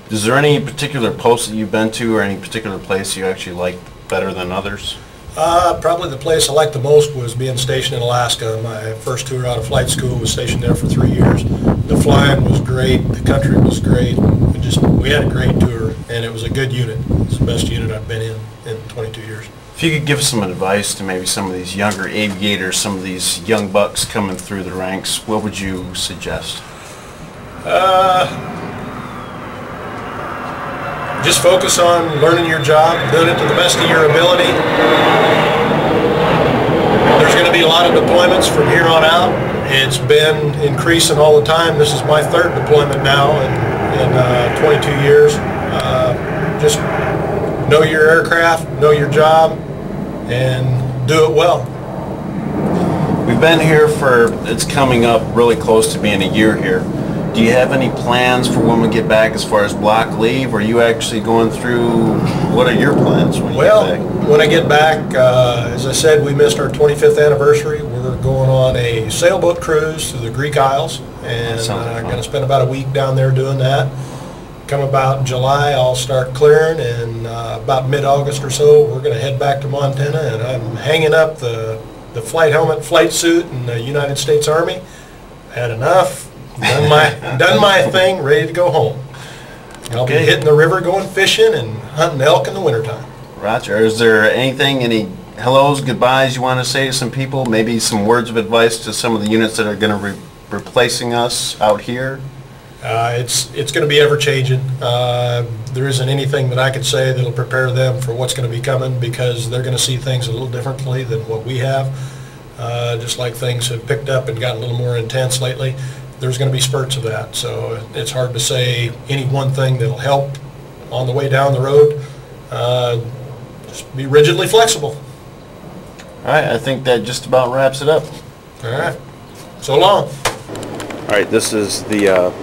Speaker 1: Is there any particular post that you've been to, or any particular place you actually like better than others?
Speaker 11: Probably the place I liked the most was being stationed in Alaska. My first tour out of flight school was stationed there for 3 years. The flying was great, the country was great. We had a great tour, and it was a good unit. It's the best unit I've been in 22 years.
Speaker 1: If you could give some advice to maybe some of these younger aviators, some of these young bucks coming through the ranks, what would you suggest?
Speaker 11: just focus on learning your job, doing it to the best of your ability. There's going to be a lot of deployments from here on out. It's been increasing all the time. This is my third deployment now in 22 years. Just know your aircraft, know your job, and do it well.
Speaker 1: We've been here for, it's coming up really close to being a year here. Do you have any plans for when we get back as far as block leave? Or are you actually going through, what are your plans when you get back?
Speaker 11: When I get back, as I said, we missed our 25th anniversary. We're going on a sailboat cruise through the Greek Isles, and I'm going to spend about a week down there doing that. Come about July, I'll start clearing, and about mid-August or so, we're going to head back to Montana, and I'm hanging up the flight helmet, flight suit in the United States Army. Had enough. Done my thing, ready to go home. I'll be hitting the river, going fishing, and hunting elk in the wintertime.
Speaker 1: Roger. Is there anything, any hellos, goodbyes you want to say to some people? Maybe some words of advice to some of the units that are going to be replacing us out here?
Speaker 11: It's going to be ever-changing. There isn't anything that I could say that'll prepare them for what's going to be coming, because they're going to see things a little differently than what we have. Just like things have picked up and gotten a little more intense lately, there's going to be spurts of that. So it's hard to say any one thing that'll help on the way down the road. Just be rigidly flexible.
Speaker 1: All right, I think that just about wraps it up.
Speaker 11: All right, so long.
Speaker 1: All right, this is the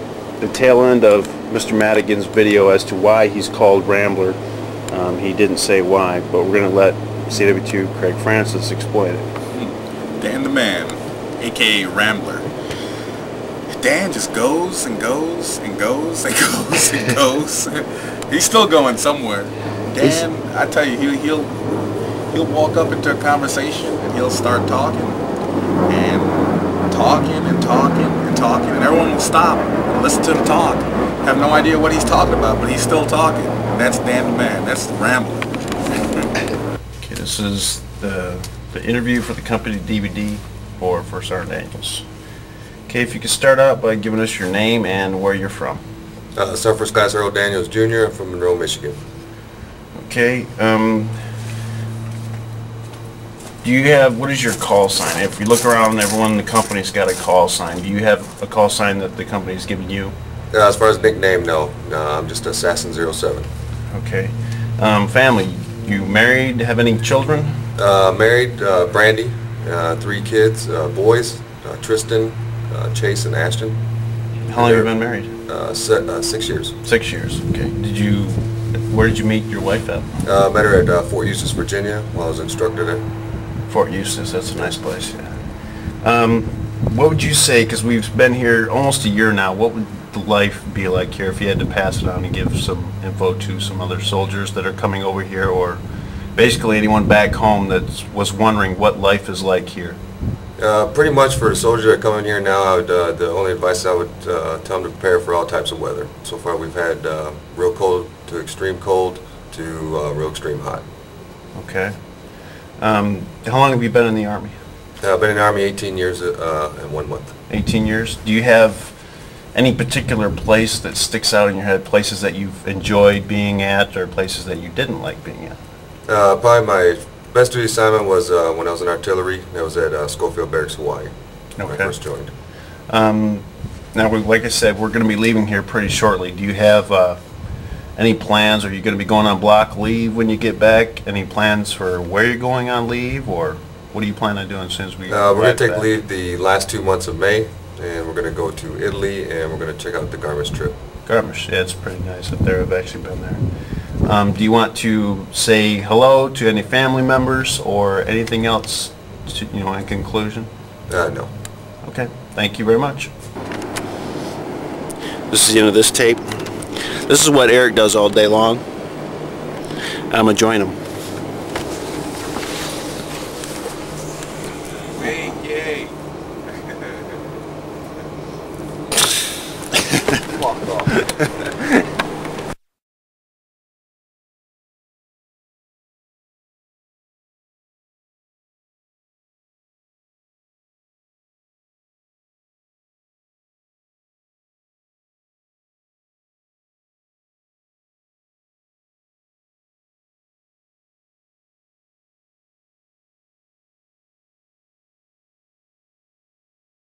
Speaker 1: tail end of Mr. Madigan's video as to why he's called Rambler. He didn't say why, but we're going to let CW2 Craig Francis explain it.
Speaker 10: Dan the Man, aka Rambler. Dan just goes and goes and goes and goes and goes. He's still going somewhere. Dan, I tell you, he'll walk up into a conversation and he'll start talking and talking and talking and talking, and everyone will stop and listen to him talk. Have no idea what he's talking about, but he's still talking. That's Dan the Man. That's Rambler.
Speaker 1: Okay, this is the interview for the company DVD for First Sergeant Daniels. Okay, if you could start out by giving us your name and where you're from.
Speaker 8: Sergeant First Class Earl Daniels Jr. I'm from Monroe, Michigan.
Speaker 1: Okay, do you have, what is your call sign? If you look around, everyone in the company's got a call sign. Do you have a call sign that the company's given you?
Speaker 8: As far as nickname, no. No, I'm just Assassin 07.
Speaker 1: Okay. Family, you married, have any children?
Speaker 8: Married, Brandy, 3 kids, boys, Tristan, Chase, and Ashton.
Speaker 1: How long have you been married?
Speaker 8: 6 years.
Speaker 1: 6 years, okay. Where did you meet your wife at?
Speaker 8: Met her at Fort Eustis, Virginia, while I was instructor there.
Speaker 1: Fort Eustis, that's a nice place, yeah. What would you say, because we've been here almost a year now, what would the life be like here if you had to pass it on and give some info to some other soldiers that are coming over here, or basically anyone back home that was wondering what life is like here?
Speaker 8: Pretty much for a soldier that come in here now, I would, the only advice I would tell them to prepare for all types of weather. So far we've had real cold to extreme cold to real extreme hot.
Speaker 1: Okay. How long have you been in the Army?
Speaker 8: I've been in the Army 18 years and 1 month.
Speaker 1: 18 years. Do you have any particular place that sticks out in your head, places that you've enjoyed being at or places that you didn't like being at?
Speaker 8: Probably my best duty assignment was when I was in artillery. That was at Schofield Barracks, Hawaii, when I first joined.
Speaker 1: Now, like I said, we're going to be leaving here pretty shortly. Do you have any plans? Are you going to be going on block leave when you get back? Any plans for where you're going on leave, or what do you plan on doing since we
Speaker 8: we're going to take leave the last 2 months of May, and we're going to go to Italy, and we're going to check out the Garmisch trip.
Speaker 1: Garmisch, yeah, it's pretty nice up there. I've actually been there. Do you want to say hello to any family members or anything else, to, in conclusion?
Speaker 8: No.
Speaker 1: Okay, thank you very much. This is the end of this tape. This is what Eric does all day long. I'm going to join him.
Speaker 10: Yay.
Speaker 1: Walk off.